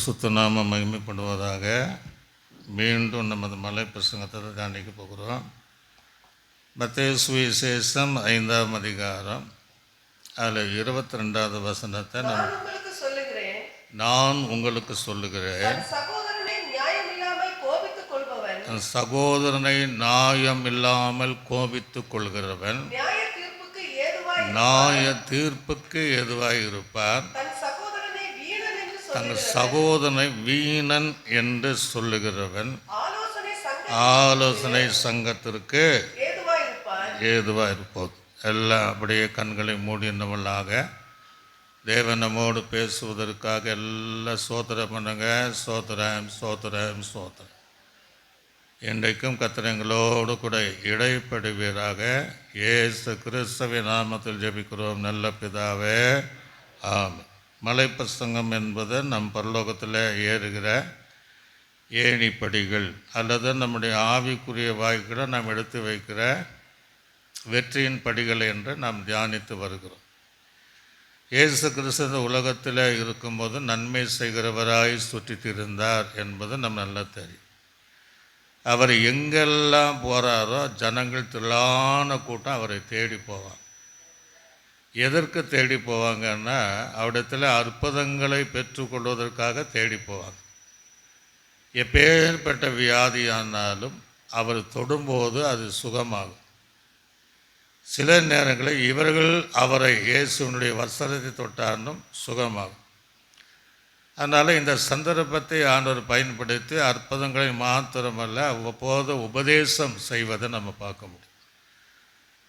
பரிசுத்த நாமம் மகிமைப்படுவதாக. மீண்டும் நமது மலை பிரசங்கத்தை தாண்டிக்க போகிறோம். மத்தேயு சுவிசேஷம் 5ஆம் அதிகாரம் அதில் 22வது வசனத்தை நான் உங்களுக்கு சொல்லுகிறேன், தன் சகோதரனை நியாயம் இல்லாமல் கோபித்துக் கொள்கிறவன் நியாய தீர்ப்புக்கு ஏதுவாய் இருப்பார். தங்கள் சகோதரனை வீணன் என்று சொல்லுகிறவன் ஆலோசனை சங்கத்திற்கு ஏதுவாக இருப்போம். எல்லாம் அப்படியே கண்களை மூடினவளாக தேவன் நம்மோடு பேசுவதற்காக எல்லாம் சோத்திரம் பண்ணுங்க. சோத்திரம் சோத்திரம் சோத்திரம். இன்றைக்கும் கத்திரங்களோடு கூட இடைப்படுவீராக. இயேசு கிறிஸ்துவின் நாமத்தில் ஜெபிக்கிறோம் நல்ல பிதாவே, ஆமென். மலைப்பிரசங்கம் என்பது நம் பரலோகத்தில் ஏறுகிற ஏணிப்படிகள் அல்லது நம்முடைய ஆவிக்குரிய வாய்களை நாம் எடுத்து வைக்கிற வெற்றியின் படிகள் என்று நாம் தியானித்து வருகிறோம். இயேசு கிறிஸ்து உலகத்தில் இருக்கும்போது நன்மை செய்கிறவராய் சுற்றி திரிந்தார் என்பது நம்ம நல்லா தெரியும். அவர் எங்கெல்லாம் போகிறாரோ ஜனங்கள் திரளான கூட்டம் அவரை தேடி போவாங்க. எதற்கு தேடி போவாங்கன்னா, அவரிடத்தில் அற்புதங்களை பெற்றுக்கொள்வதற்காக தேடி போவாங்க. எப்பேற்பட்ட வியாதியானாலும் அவர் தொடும்போது அது சுகமாகும். சில நேரங்களில் இவர்கள் அவரை இயேசுனுடைய வசனத்தை தொட்டாலும் சுகமாகும். அதனால் இந்த சந்தர்ப்பத்தை ஆண்டவர் பயன்படுத்தி அற்புதங்களை மாத்திரமல்ல அவ்வப்போது உபதேசம் செய்வதை நம்ம பார்க்க முடியும்.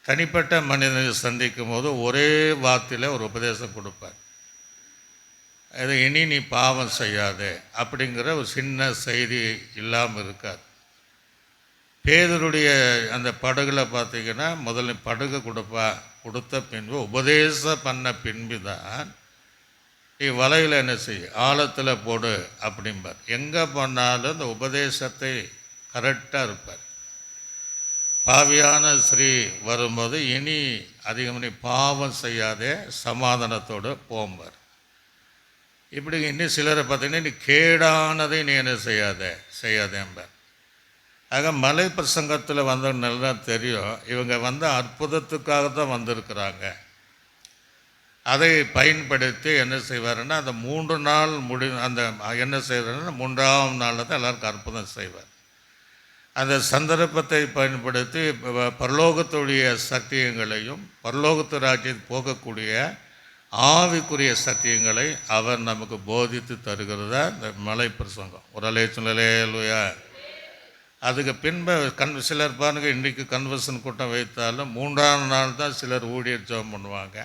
தனிப்பட்ட மனிதனை சந்திக்கும் போது ஒரே வார்த்தையில் ஒரு உபதேசம் கொடுப்பார். அது இனி நீ பாவம் செய்யாதே அப்படிங்கிற ஒரு சின்ன செய்தி இல்லாமல் இருக்காது. பேதுருடைய அந்த படகுல பார்த்திங்கன்னா முதல்ல படகு கொடுத்த பின்பு உபதேசம் பண்ண பின்பு தான் நீ வலையில் என்ன செய்ய ஆழத்தில் போடு அப்படிம்பார். எங்கே பண்ணாலும் இந்த உபதேசத்தை கரெக்டாக இருப்பார். பாவியான ஸ்ரீ வரும்போது இனி அதிகம் நீ பாவம் செய்யாதே சமாதானத்தோடு போம்பார். இப்படி இன்னும் சிலரை பார்த்தீங்கன்னா நீ கேடானதை நீ என்ன செய்யாதேம்பார். ஆக மலை பிரசங்கத்தில் வந்த நல்லா தெரியும், இவங்க வந்து அற்புதத்துக்காக தான் வந்திருக்கிறாங்க. அதை பயன்படுத்தி என்ன செய்வாருன்னா அந்த 3 நாள் அந்த என்ன செய்வாருன்னா 3ஆம் நாளில் தான் எல்லாருக்கும் அற்புதம் செய்வார். அந்த சந்தர்ப்பத்தை பயன்படுத்தி பரலோகத்துடைய சத்தியங்களையும் பரலோகத்து ராஜ்யத்தில் போகக்கூடிய ஆவிக்குரிய சத்தியங்களை அவர் நமக்கு போதித்து தருகிறதா இந்த மலை பிரசங்கம். ஒரு அலேலுயா. அதுக்கு பின்பு சிலர் பாருங்க, இன்றைக்கு கன்வர்சன் கூட்டம் வைத்தாலும் 3ஆம் நாள் தான் சிலர் ஊழியர் ஜெபம் பண்ணுவாங்க.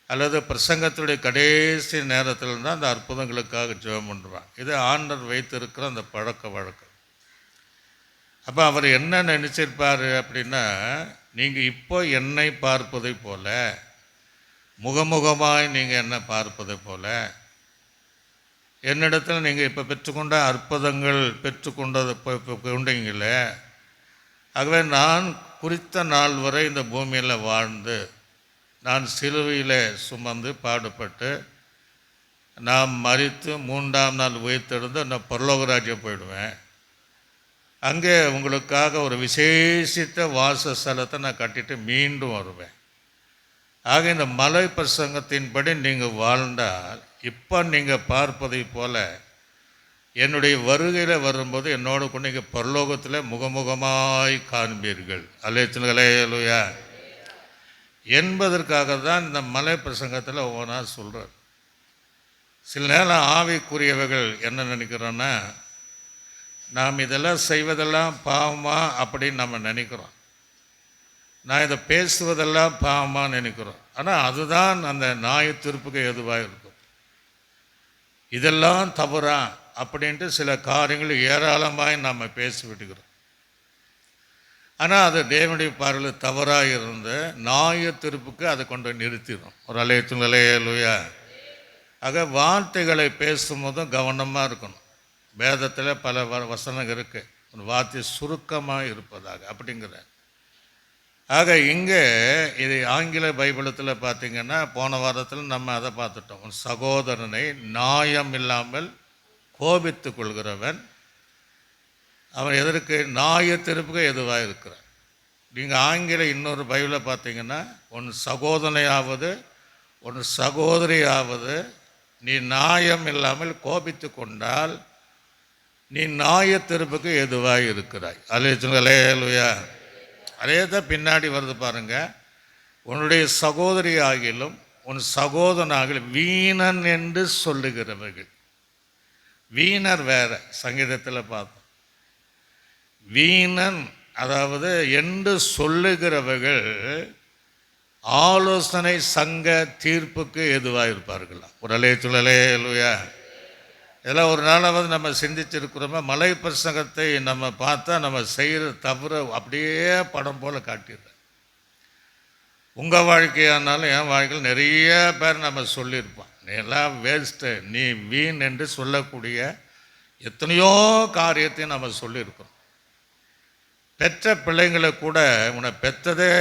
அல்லது பிரசங்கத்துடைய கடைசி நேரத்தில் தான் அந்த அற்புதங்களுக்காக ஜெபம் பண்ணுவாங்க. இது ஆண்டவர் வைத்திருக்கிற அந்த பழக்க வழக்கம். அப்போ அவர் என்ன நினச்சிருப்பார் அப்படின்னா, நீங்கள் இப்போ என்னை பார்ப்பதை போல முகமுகமாய் நீங்கள் என்ன பார்ப்பதை போல என்னிடத்தில் நீங்கள் இப்போ பெற்றுக்கொண்ட அற்புதங்கள் கொண்டீங்களே, ஆகவே நான் குறித்த நாள் வரை இந்த பூமியில் வாழ்ந்து நான் சிலுவையில் சுமந்து பாடுபட்டு நான் மரித்து 3ஆம் நாள் உயிர்த்தெழுந்து நான் பரலோகராஜ்யம் போயிடுவேன். அங்கே உங்களுக்காக ஒரு விசேஷித்த வாசஸ்தலத்தை நான் கட்டிட்டு மீண்டும் வருவேன். ஆக இந்த மலை பிரசங்கத்தின்படி நீங்கள் வாழ்ந்தால் இப்போ நீங்கள் பார்ப்பதை போல என்னுடைய வருகையில் வரும்போது என்னோட கொண்டு நீங்கள் பரலோகத்தில் முகமுகமாய் காண்பீர்கள். அல்லேலூயா என்பதற்காக தான் இந்த மலை பிரசங்கத்தில் ஒவ்வொன்றா சொல்கிறார். சில நேரம் ஆவிக்குரியவர்கள் என்ன நினைக்கிறோன்னா, நாம் இதெல்லாம் செய்வதெல்லாம் பாவமா அப்படின்னு நம்ம நினைக்கிறோம். நான் இதை பேசுவதெல்லாம் பாவமாக நினைக்கிறோம். ஆனால் அதுதான் அந்த நியாய தீர்ப்புக்கு எதுவாக இருக்கும். இதெல்லாம் தவறா அப்படின்ட்டு சில காரியங்கள் ஏராளமாய் நாம் பேசிவிட்டுக்கிறோம். ஆனால் அது தேவனுடைய பார்வையில் தவறாக இருந்து நியாய தீர்ப்புக்கு அதை கொண்டு நிறுத்திடும். ஒரு அலேலுயா. ஆக வார்த்தைகளை பேசும்போதும் கவனமாக இருக்கணும். வேதத்தில் பல வசனங்கள் இருக்குது, ஒரு வார்த்தை சுருக்கமாக இருப்பதாக அப்படிங்கிற. ஆக இங்கே இது ஆங்கில பைபிளத்தில் பார்த்திங்கன்னா போன வாரத்தில் நம்ம அதை பார்த்துட்டோம். சகோதரனை நியாயம் இல்லாமல் கோபித்து கொள்கிறவன் அவன் எதற்கு நியாயத்தீர்ப்புக்கு எதுவாக இருக்கிறான். நீங்கள் ஆங்கில இன்னொரு பைபிளில் பார்த்தீங்கன்னா, உன் சகோதரனையாவது உன் சகோதரியாவது நீ நியாயம் இல்லாமல் கோபித்து கொண்டால் நீ நியாயத்தீர்ப்புக்கு எதுவாக இருக்கிறாய். அல்லேலூயா. அதே தான் பின்னாடி வருது பாருங்க. உன்னுடைய சகோதரி ஆகிலும் உன் சகோதரனாகிலும் வீணன் என்று சொல்லுகிறவர்கள். வீணர் வேற, சங்கீதத்தில் பார்த்தோம். வீணன் அதாவது என்று சொல்லுகிறவர்கள் ஆலோசனை சங்க தீர்ப்புக்கு எதுவாக இருப்பார்களா. ஒரு அல்லேலூயா. இதெல்லாம் ஒரு நாளாவது நம்ம சிந்திச்சிருக்கிறோமா? மலை பிரசங்கத்தை நம்ம பார்த்தா நம்ம செய்கிற தவிர அப்படியே படம் போல் காட்டிடுறேன். உங்கள் வாழ்க்கையானாலும் என் வாழ்க்கையில் நிறைய பேர் நம்ம சொல்லியிருப்பான், நீ எல்லாம் வேஸ்ட்டு, நீ வீண் என்று சொல்லக்கூடிய எத்தனையோ காரியத்தையும் நம்ம சொல்லியிருக்கிறோம். பெற்ற பிள்ளைங்களை கூட உன்னை பெற்றதே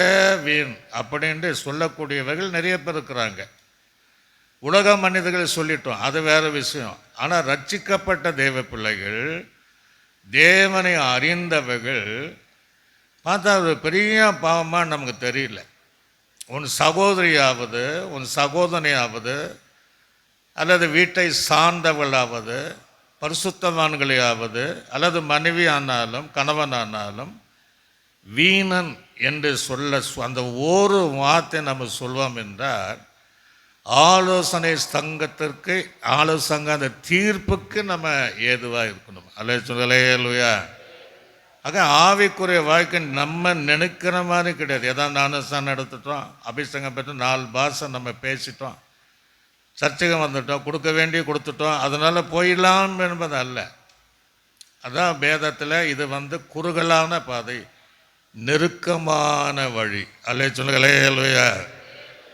வீண் அப்படின்ட்டு சொல்லக்கூடியவர்கள் நிறைய பேர் இருக்கிறாங்க. உலக மனிதர்கள் சொல்லிட்டோம், அது வேறு விஷயம். ஆனால் ரட்சிக்கப்பட்ட தேவ பிள்ளைகள், தேவனை அறிந்தவர்கள் பார்த்தா ஒரு பெரிய பாவமாக நமக்கு தெரியல. உன் சகோதரியாவது உன் சகோதரனையாவது அல்லது வீட்டை சார்ந்தவளாவது பரிசுத்தவான்களையாவது அல்லது மனைவி ஆனாலும் கணவனானாலும் வீணன் என்று சொல்ல அந்த ஒரு வார்த்தை நம்ம சொல்வோம் என்றால் ஆலோசனை சங்கத்திற்கு ஆலோசனை அந்த தீர்ப்புக்கு நம்ம ஏதுவாக இருக்கணும். அல்லேலூயா. ஆக ஆவிக்குரிய வாழ்க்கை நம்ம நினைக்கிற மாதிரி கிடையாது. ஏதாவது ஞானஸ்நானம் எடுத்துட்டோம், அபிஷேகம் பெற்று 4 பாஷை நம்ம பேசிட்டோம், சர்ச்சைக்கு வந்துட்டோம், கொடுக்க வேண்டி கொடுத்துட்டோம், அதனால் போயிடலாம் என்பது அல்ல. அதான் வேதத்தில் இது குறுகலான பாதை, நெருக்கமான வழி. அல்லேலூயா.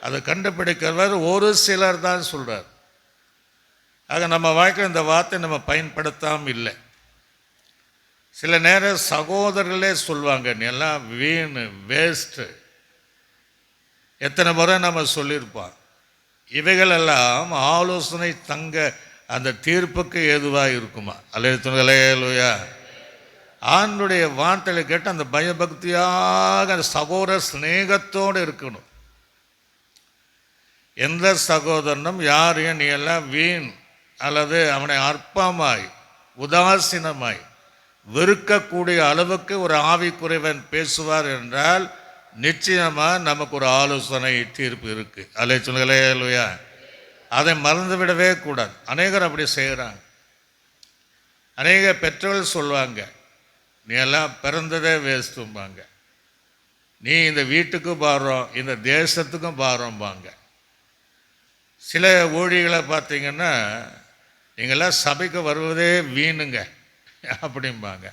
அதை கண்டுபிடிக்கிறவர் ஒரு சிலர் தான் சொல்கிறார். ஆக நம்ம வாழ்க்கையில் இந்த வார்த்தை நம்ம பயன்படுத்தாமல் இல்லை. சில நேரம் சகோதரர்களே சொல்லுவாங்க, நீ எல்லாம் வீண், வேஸ்ட்டு. எத்தனை முறை நம்ம சொல்லியிருப்போம். இவைகளெல்லாம் ஆலோசனை தங்க அந்த தீர்ப்புக்கு ஏதுவாக இருக்குமா. அல்லேலூயா. ஆண்டுடைய வார்த்தையை கேட்டு அந்த பயபக்தியாக அந்த சகோதர ஸ்நேகத்தோடு இருக்கணும். எந்த சகோதரனும் யாரையும் நீ எல்லாம் வீண் அல்லது அவனை அற்பமாய் உதாசீனமாய் வெறுக்கக்கூடிய அளவுக்கு ஒரு ஆவிக்குறைவன் பேசுவார் என்றால் நிச்சயமாக நமக்கு ஒரு ஆலோசனை தீர்ப்பு இருக்குது. அல்லேலூயா. அதை மறந்து விடவே கூடாது. அநேகர் அப்படி செய்கிறாங்க. அநேக பெற்றோர்கள் சொல்லுவாங்க, நீ எல்லாம் பிறந்ததே வேஸ்ட்டும்பாங்க, நீ இந்த வீட்டுக்கு பாரம், இந்த தேசத்துக்கும் பாரம்பாங்க. சில ஊழிகளை பார்த்தீங்கன்னா, நீங்களாம் சபைக்கு வருவதே வீணுங்க அப்படிம்பாங்க.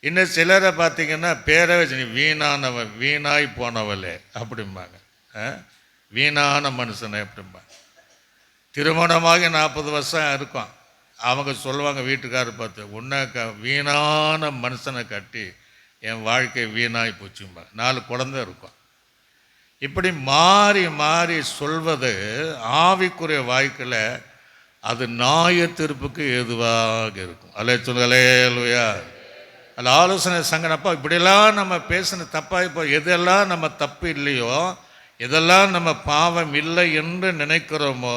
இன்னும் சிலரை பார்த்தீங்கன்னா பேரை வச்சு, நீ வீணானவன், வீணாய் போனவளே அப்படிம்பாங்க, வீணான மனுஷனை அப்படிம்பாங்க. திருமணமாகி 40 வருஷம் இருக்கும், அவங்க சொல்லுவாங்க வீட்டுக்காரர் பார்த்து, உன்னை வீணான மனுஷனை கட்டி என் வாழ்க்கை வீணாய் போச்சும்பாங்க. 4 குழந்தை இருக்கும். இப்படி மாறி மாறி சொல்வது ஆவிக்குரிய வாழ்க்கையில் அது நியாய தீர்ப்புக்கு ஏதுவாக இருக்கும். அல்லேலூயா. அது ஆலோசனை சங்கனப்பா இப்படியெல்லாம் நம்ம பேசின தப்பாக, இப்போ எதெல்லாம் நம்ம தப்பு இல்லையோ, எதெல்லாம் நம்ம பாவம் இல்லை என்று நினைக்கிறோமோ,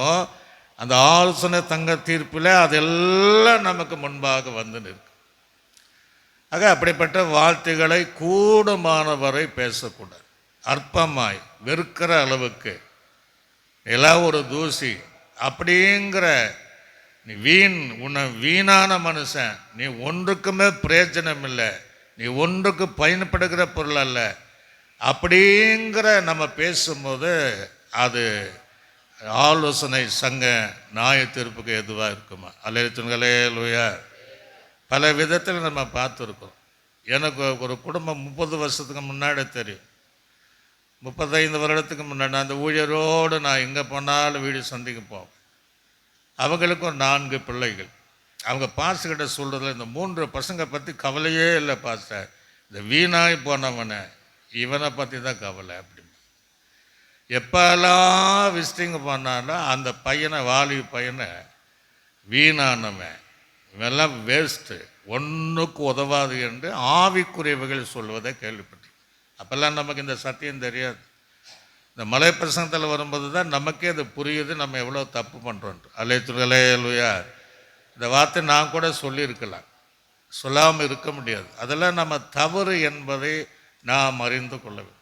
அந்த ஆலோசனை தங்க தீர்ப்பில் அதெல்லாம் நமக்கு முன்பாக வந்து நிற்கும். ஆக அப்படிப்பட்ட வார்த்தைகளை கூடுமானவரை பேசக்கூடாது. அற்பமாய் வெறுக்கிற அளவுக்கு எல்லாம் ஒரு தூசி அப்படிங்கிற நீ உன்னை வீணான மனுஷன், நீ ஒன்றுக்குமே பிரயோஜனம் இல்லை, நீ ஒன்றுக்கு பயன்படுகிற பொருள் அல்ல அப்படிங்கிற நம்ம பேசும்போது அது ஆலோசனை சங்க நியாய தீர்ப்புக்கு எதுவாக இருக்குமா. அல்லேலூயா. பல விதத்தில் நம்ம பார்த்துருக்கோம். எனக்கு ஒரு குடும்பம் 30 வருஷத்துக்கு முன்னாடி தெரியும். 35 வருடத்துக்கு முன்னாடி அந்த ஊழியரோடு நான் எங்கே போனாலும் வீடு சந்திக்க போவேன். அவங்களுக்கும் 4 பிள்ளைகள். அவங்க பாஸ்கிட்ட சொல்கிறதுல இந்த 3 பசங்க பற்றி கவலையே இல்லை பாஸ்டர், இந்த வீணாய் போனவனை இவனை பற்றி தான் கவலை அப்படிமா. எப்பெல்லாம் விசிட்டிங் பண்ணாலும் அந்த பையனை, வாலிப பையனை வீணானவன், இவெல்லாம் வேஸ்ட்டு, ஒன்றுக்கு உதவாது என்று ஆவிக்குரியவைகள் சொல்வதை கேள்விப்பட்டேன். அப்போல்லாம் நமக்கு இந்த சத்தியம் தெரியாது. இந்த மலை பிரசங்கத்தில் வரும்போது தான் நமக்கே அது புரியுது, நம்ம எவ்வளோ தப்பு பண்ணுறோன்ட்டு. அல்லேலூயா. இந்த வார்த்தை நான் கூட சொல்லியிருக்கலாம், சொல்லாமல் இருக்க முடியாது. அதெல்லாம் நம்ம தவறு என்பதை நாம் அறிந்து கொள்ள வேண்டும்.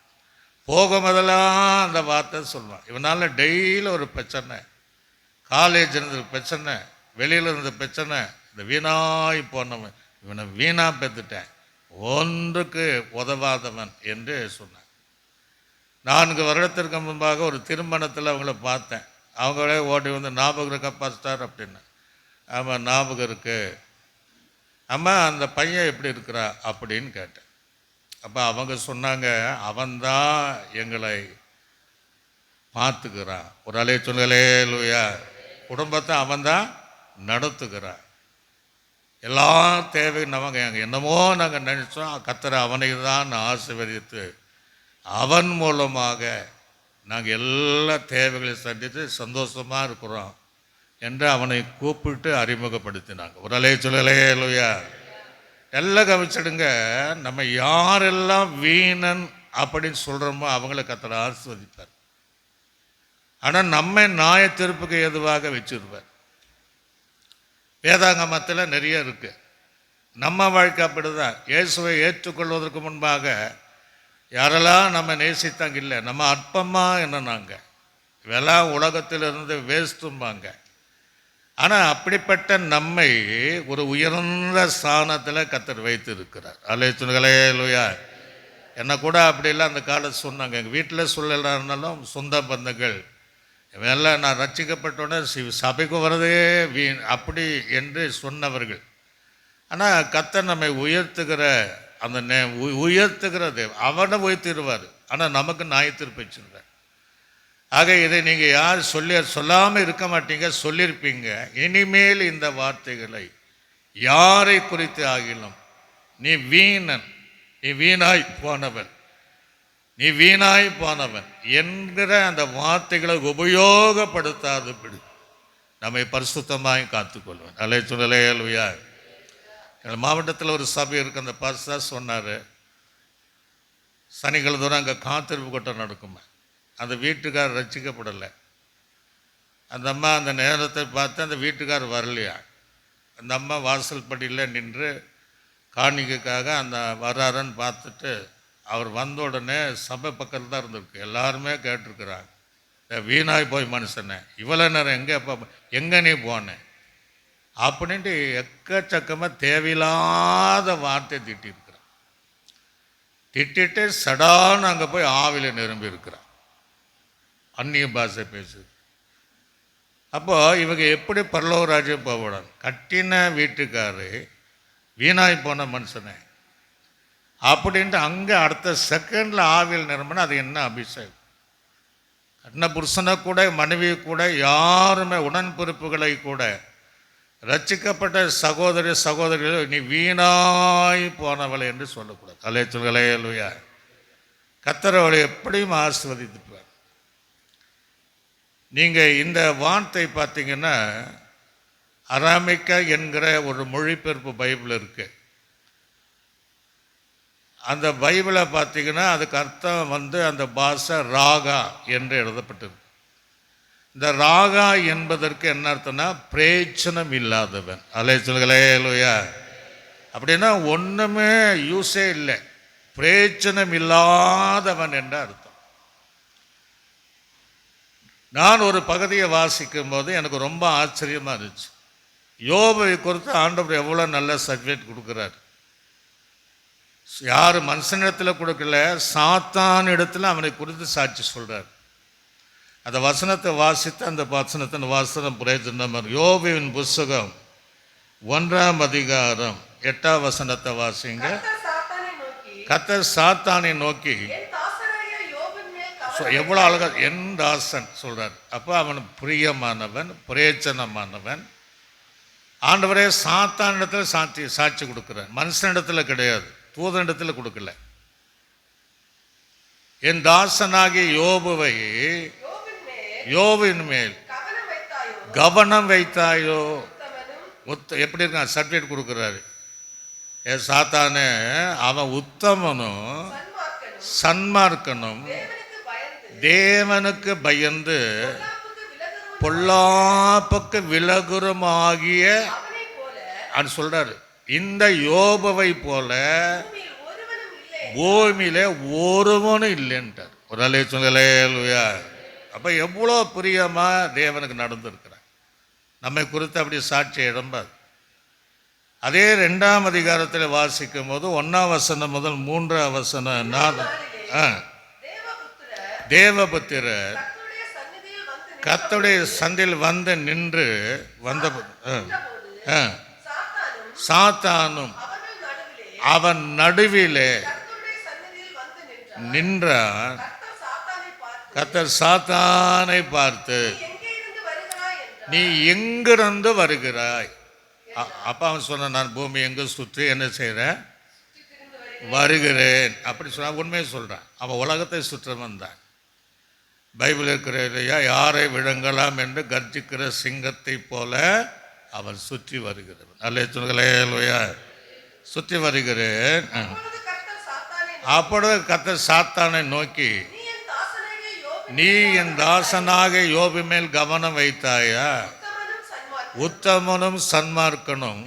போகும்போதெல்லாம் அந்த வார்த்தை சொல்லுவான். இவனால் டெய்லி ஒரு பிரச்சனை, காலேஜ் இருந்த பிரச்சனை, வெளியில் இருந்த பிரச்சனை, இந்த வீணாய் போனவன், இவனை வீணாக பெற்றுட்டேன், ஒன்றுக்கு உதவாதவன் என்று சொன்னான். 4 வருடத்திற்கு முன்பாக ஒரு திருமணத்தில் அவங்கள பார்த்தேன். அவங்களே ஓடி வந்து ஞாபகம் இருக்கா பாஸ்டர் அப்படின்னு. ஆமாம் ஞாபகம் இருக்கு. அம்மா அந்த பையன் எப்படி இருக்கிறா அப்படின்னு கேட்டேன். அப்போ அவங்க சொன்னாங்க, அவன்தான் எங்களை பார்த்துக்கிறான். ஒரு அலைய சொல்லுங்களேலூயா. குடும்பத்தை அவன்தான் நடத்துகிறான். எல்லா தேவையும் நமக்கு என்னமோ நாங்கள் நினச்சோம், கர்த்தர் அவனை தான் ஆசீர்வதித்து அவன் மூலமாக நாங்கள் எல்லா தேவைகளையும் சந்தித்து சந்தோஷமாக இருக்கிறோம் என்று அவனை கூப்பிட்டு அறிமுகப்படுத்தினாங்க. ஒரு அலைய சொல்லலையா. எல்லாம் கவனிச்சிடுங்க. நம்ம யாரெல்லாம் வீணன் அப்படின்னு சொல்கிறோமோ அவங்கள கர்த்தர் ஆசீர்வதிப்பார். ஆனால் நம்ம நியாய தீர்ப்புக்கு எதுவாக வச்சிருப்பார். வேதாகமத்தில் நிறைய இருக்கு. நம்ம வாழ்க்கை அப்படிதான். இயேசுவை ஏற்றுக்கொள்வதற்கு முன்பாக யாரெல்லாம் நம்ம நேசித்தாங்க இல்லை, நம்ம அற்பமாக என்னன்னாங்க, இதெல்லாம் உலகத்திலிருந்து வேஸ்ட்டும்பாங்க. ஆனால் அப்படிப்பட்ட நம்மை ஒரு உயர்ந்த ஸ்தானத்தில் கர்த்தர் வைத்து இருக்கிறார். அல்லேலூயா. என்னை கூட அப்படிலாம் அந்த காலத்தில் சொன்னாங்க. எங்கள் வீட்டில் சொல்லலைன்னாலும் சொந்த பந்தங்கள் இவெல்லாம் நான் ரட்சிக்கப்பட்டோன்னே சபைக்கு வரதே வீண் அப்படி என்று சொன்னவர்கள். ஆனால் கர்த்தர் நம்மை உயர்த்துகிற அந்த உயர்த்துகிற தேவன், அவனை உயர்த்திடுவார். ஆனால் நமக்கு நியாயத்தீர்ப்பு வச்சிருவார். ஆக இதை நீங்கள் யார் சொல்லாமல் இருக்க மாட்டீங்க, சொல்லியிருப்பீங்க. இனிமேல் இந்த வார்த்தைகளை யாரை குறித்து ஆகிலும், நீ வீணன், நீ வீணாய் போனவன், நீ வீணாய் போனவன் என்கிற அந்த வார்த்தைகளை உபயோகப்படுத்தாதபடி நம்மை பரிசுத்தமாய் காத்துக்கொள்வேன். அல்லேலூயா. எங்கள் மாவட்டத்தில் ஒரு சபை இருக்குது. அந்த பாஸ்டர் சொன்னார், சனிக்கிழமை தூரம் அங்கே காத்திருப்பு கூட்டம் நடக்குமா. அந்த வீட்டுக்கார் ரட்சிக்கப்படலை. அந்த அம்மா அந்த நேரத்தை பார்த்து அந்த வீட்டுக்கார் வரலையா. அந்த அம்மா வாசல் படியில் நின்று காணிக்கைக்காக அந்த வராருன்னு பார்த்துட்டு அவர் வந்த உடனே சபை பக்கத்தில் தான் இருந்திருக்கு. எல்லாருமே கேட்டிருக்கிறாங்க, வீணாய் போய் மனுஷனை இவ்வளோ நேரம் எங்கே நீ போனேன் அப்படின்ட்டு எக்கச்சக்கமாக தேவையில்லாத வார்த்தை திட்டிருக்கிறான். திட்டிட்டு சடான்னு அங்கே போய் ஆவியில் நிரம்பி இருக்கிறான். அந்நிய பாஷை பேசுது. அப்போ இவங்க எப்படி பரலோக ராஜ்யம் போகக்கூடாது. கட்டின வீட்டுக்காரு வீணாய் போன மனுஷனை அப்படின்ட்டு அங்கே அடுத்த செகண்டில் ஆவியில் நிரம்பினா அது என்ன அபிஷேகம். கட்டின புருஷனை கூட மனைவியை கூட யாருமே உடன்பிறப்புகளை கூட ரட்சிக்கப்பட்ட சகோதரிகள் நீ வீணாய் போனவளை என்று சொல்லக்கூடாது. அல்லேலூயா. கர்த்தர் அவளை எப்படியும் ஆசீர்வதிப்பார். நீங்கள் இந்த வார்த்தை பார்த்தீங்கன்னா அராமிக்கா என்கிற ஒரு மொழிபெயர்ப்பு பைபிள் இருக்குது. அந்த பைபிளை பார்த்தீங்கன்னா அதுக்கு அர்த்தம் அந்த பாஷை ராகா என்று எழுதப்பட்டிருக்கு. இந்த ராகா என்பதற்கு என்ன அர்த்தம்னா பிரயோஜனம் இல்லாதவன். அல்லேலூயா. அப்படின்னா ஒன்றுமே யூஸே இல்லை, பிரயோஜனம் இல்லாதவன் என்ற அர்த்தம். நான் ஒரு பகுதியை வாசிக்கும் போது எனக்கு ரொம்ப ஆச்சரியமாக இருந்துச்சு. யோபை குறித்து ஆண்டவர் எவ்வளோ நல்ல சர்டிஃபிகேட் கொடுக்குறாரு. யார் மனுஷனிடத்தில் கொடுக்கல, சாத்தான் இடத்துல அவனை குறித்து சாட்சி சொல்கிறார். அந்த வசனத்தை வாசித்து அந்த வசனத்தின் வாசனம் பிரயோஜனம். யோபுவின் புஸ்தகம் 1ஆம் அதிகாரம் 8ஆம் வசனத்தை வாசிங்க. கர்த்தர் சாத்தானை நோக்கி எவ்வளோ அழகா என் தாசன் சொல்கிறார். அப்போ அவன் பிரியமானவன், பிரயோஜனமானவன். ஆண்டவரே சாத்தான் இடத்துல சாட்சி கொடுக்குறார், மனுஷனிடத்தில் கிடையாது, தூதனிடத்தில் கொடுக்கல. என் தாசனாகிய யோபுவின் மேல் கவனம் வைத்தாயோ, எப்படி இருக்கான்? சர்டிஃபிகேட் கொடுக்குறாரு. சாத்தானே அவன் உத்தமனும் சன்மார்க்கனும் தேவனுக்கு பயந்து பொல்லாப்புக்கு விலகுறமாகிய சொல்றாரு. இந்த யோபுவை போல பூமியில ஒருவனும் இல்லைன்றார். ஒரு அலையா. அப்ப எவ்வளோ பிரியமா தேவனுக்கு நடந்திருக்கிறார். நம்மை குறித்து அப்படி சாட்சி இடம்பாது. அதே 2ஆம் அதிகாரத்தில் வாசிக்கும் போது 1ஆம் வசனம் முதல் 3ஆம் வசனம், தேவபுத்திரர் கர்த்தருடைய சந்தில் வந்து நின்று வந்த சாத்தானும் அவன் நடுவிலே நின்றான். கர்த்தர் சாத்தானை பார்த்து, நீ எங்கிருந்து வருகிறாய்? அப்ப அவன் சொன்ன, நான் பூமி எங்கு சுற்றி என்ன செய்கிறேன், வருகிறேன் அப்படி சொன்ன. உண்மையை சொல்கிறான். அவன் உலகத்தை சுற்ற வந்தான். பைபிள் இருக்கிற இல்லையா, யாரை விழுங்கலாம் என்று கர்ஜிக்கிற சிங்கத்தை போல அவன் சுற்றி வருகிறவன். அல்லேலூயா. சுற்றி வருகிறேன். அப்பொழுது கர்த்தர் சாத்தானை நோக்கி, நீ என் தாசனாக யோபு மேல் கவனம் வைத்தாயா? உத்தமனும் சன்மார்க்கனும்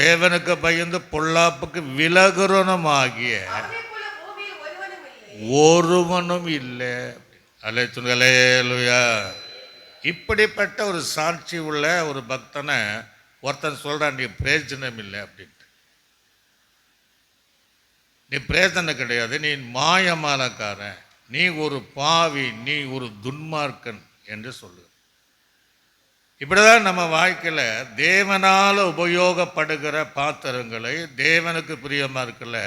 தேவனுக்கு பயந்து பொல்லாப்புக்கு விலகுறனுமாகிய ஒருவனும் இல்லை. அல்லேலூயா. இப்படிப்பட்ட ஒரு சாட்சி உள்ள ஒரு பக்தனை ஒருத்தன் சொல்றான், நீ பிரயோஜனம் இல்லை அப்படின்ட்டு. நீ பிரயோஜனம் கிடையாது, நீ மாயமானக்காரன், நீ ஒரு பாவி, நீ ஒரு துன்மார்க்கன் என்று சொல்லு. இப்படிதான் நம்ம வாழ்க்கையில் தேவனால் உபயோகப்படுகிற பாத்திரங்களை, தேவனுக்கு பிரியமாக இருக்கல,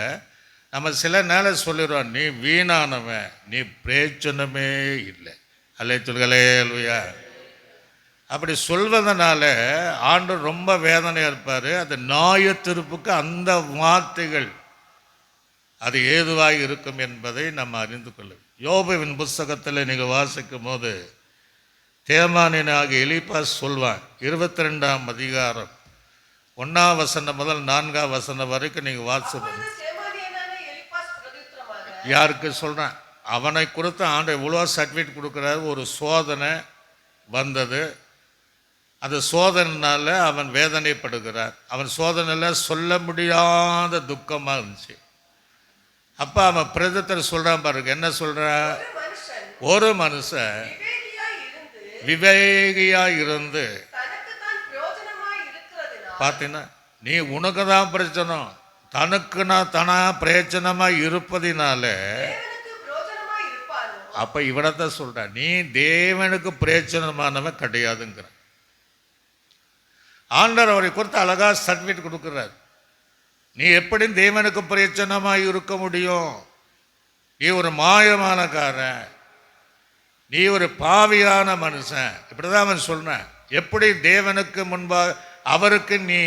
நம்ம சில நேரம் சொல்லிடுவோம், நீ வீணானவன், நீ பிரயோஜனமே இல்லை. அல்லேலூயா. அப்படி சொல்வதனால ஆண்டவர் ரொம்ப வேதனையாக இருப்பார். அந்த நியாய தீர்ப்புக்கு அந்த வார்த்தைகள் அது ஏதுவாக இருக்கும் என்பதை நம்ம அறிந்து கொள்ளும். யோபுவின் புஸ்தகத்தில் நீங்கள் வாசிக்கும் போது தேமானியனாகிய எலிப்பாஸ் சொல்வான். 22ஆம் அதிகாரம் 1ஆம் வசனம் முதல் 4ஆம் வசனம் வரைக்கும் நீங்கள் வாசிப்பீங்க. யாருக்கு சொல்கிறான்? அவனை குறித்து ஆண்டு இவ்வளோ சர்டிஃபிகேட் கொடுக்குறாரு. ஒரு சோதனை வந்தது. அந்த சோதனைனால அவன் வேதனைப்படுகிறார். அவன் சோதனையில் சொல்ல முடியாத துக்கமாக இருந்துச்சு. அப்போ அவன் பிரதத்தர் சொல்கிறான் பாருங்க, என்ன சொல்கிறான்? ஒரு மனுஷன் விவேகியாக இருந்து பார்த்தீங்கன்னா, நீ உனக்கு தான் பிரச்சனை, தனக்குன்னா தனா பிரயோஜனமாக இருப்பதினால. அப்போ இவனத்தான் சொல்கிறான், நீ தேவனுக்கு பிரயோஜனமானவன் கிடையாதுங்கிற. ஆண்டவர் அவரை குறித்து அழகாக சர்டிஃபிகேட் கொடுக்குறார். நீ எப்படி தேவனுக்கு பிரயோஜனமாக இருக்க முடியும்? நீ ஒரு மாயமானக்காரன், நீ ஒரு பாவியான மனுஷன். இப்படிதான் அவன் சொன்னான். எப்படி தேவனுக்கு முன்பாக அவருக்கு நீ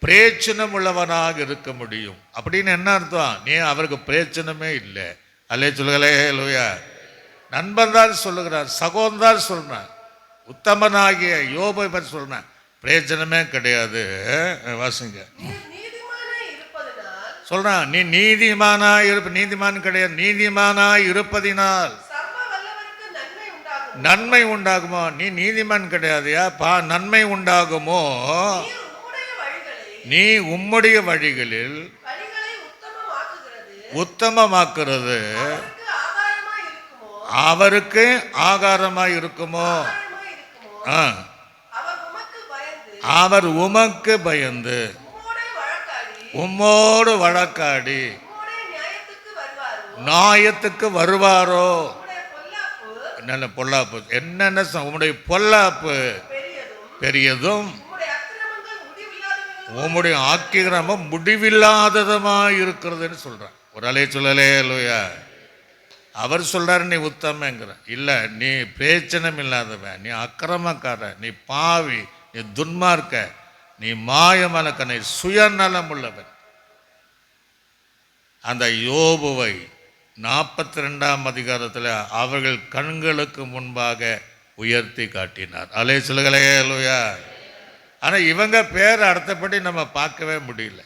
பிரயோஜனம் உள்ளவனாக இருக்க முடியும்? அப்படின்னு என்ன அர்த்தம்? நீ அவருக்கு பிரயோஜனமே இல்லை. அல்லேலூயா. நண்பன் தான் சொல்லுகிறார், சகோதரன் தான் சொல்றான், உத்தமனாகிய யோபை பற்றி சொல்றான், பிரயோஜனமே கிடையாது. வாசிங்க. சொல்றான், நீ நீதிமானா நீதிமான் கிடையாது, நீதிமானா இருப்பதினால் நன்மை உண்டாகுமோ? நீ நீதிமான் கிடையாதுயா, நன்மை உண்டாகுமோ? நீ உம்முடைய வழிகளில் உத்தமமாக்குறது அவருக்கு ஆகாரமாய் இருக்குமோ? அவர் உமக்கு பயந்து உம்மோடு வழக்காடி நியாயத்துக்கு வருவாரோ? நல்ல பொல்லாப்பு என்னென்ன, உம்முடைய பொல்லாப்பு பெரியதும் உம்முடைய ஆக்கிரமம் முடிவில்லாததுமாய் இருக்கிறதுன்னு சொல்றான். ஒரு அலைய சொல்லலையா. அவர் சொல்றாரு, நீ உத்தமங்கிற. இல்லை, நீ பிரயோஜனம் இல்லாதவன், நீ அக்கிரமக்கார, நீ பாவி, நீ துன்மார்க்க, நீ மாயமலக்கனை, சுயநலம் உள்ளவன். அந்த யோபுவை 42ஆம் அதிகாரத்தில் அவர்கள் கண்களுக்கு முன்பாக உயர்த்தி காட்டினார். அலே சொல்லுங்களேலூயா. ஆனால் இவங்க பேர் அடுத்தபடி நம்ம பார்க்கவே முடியல.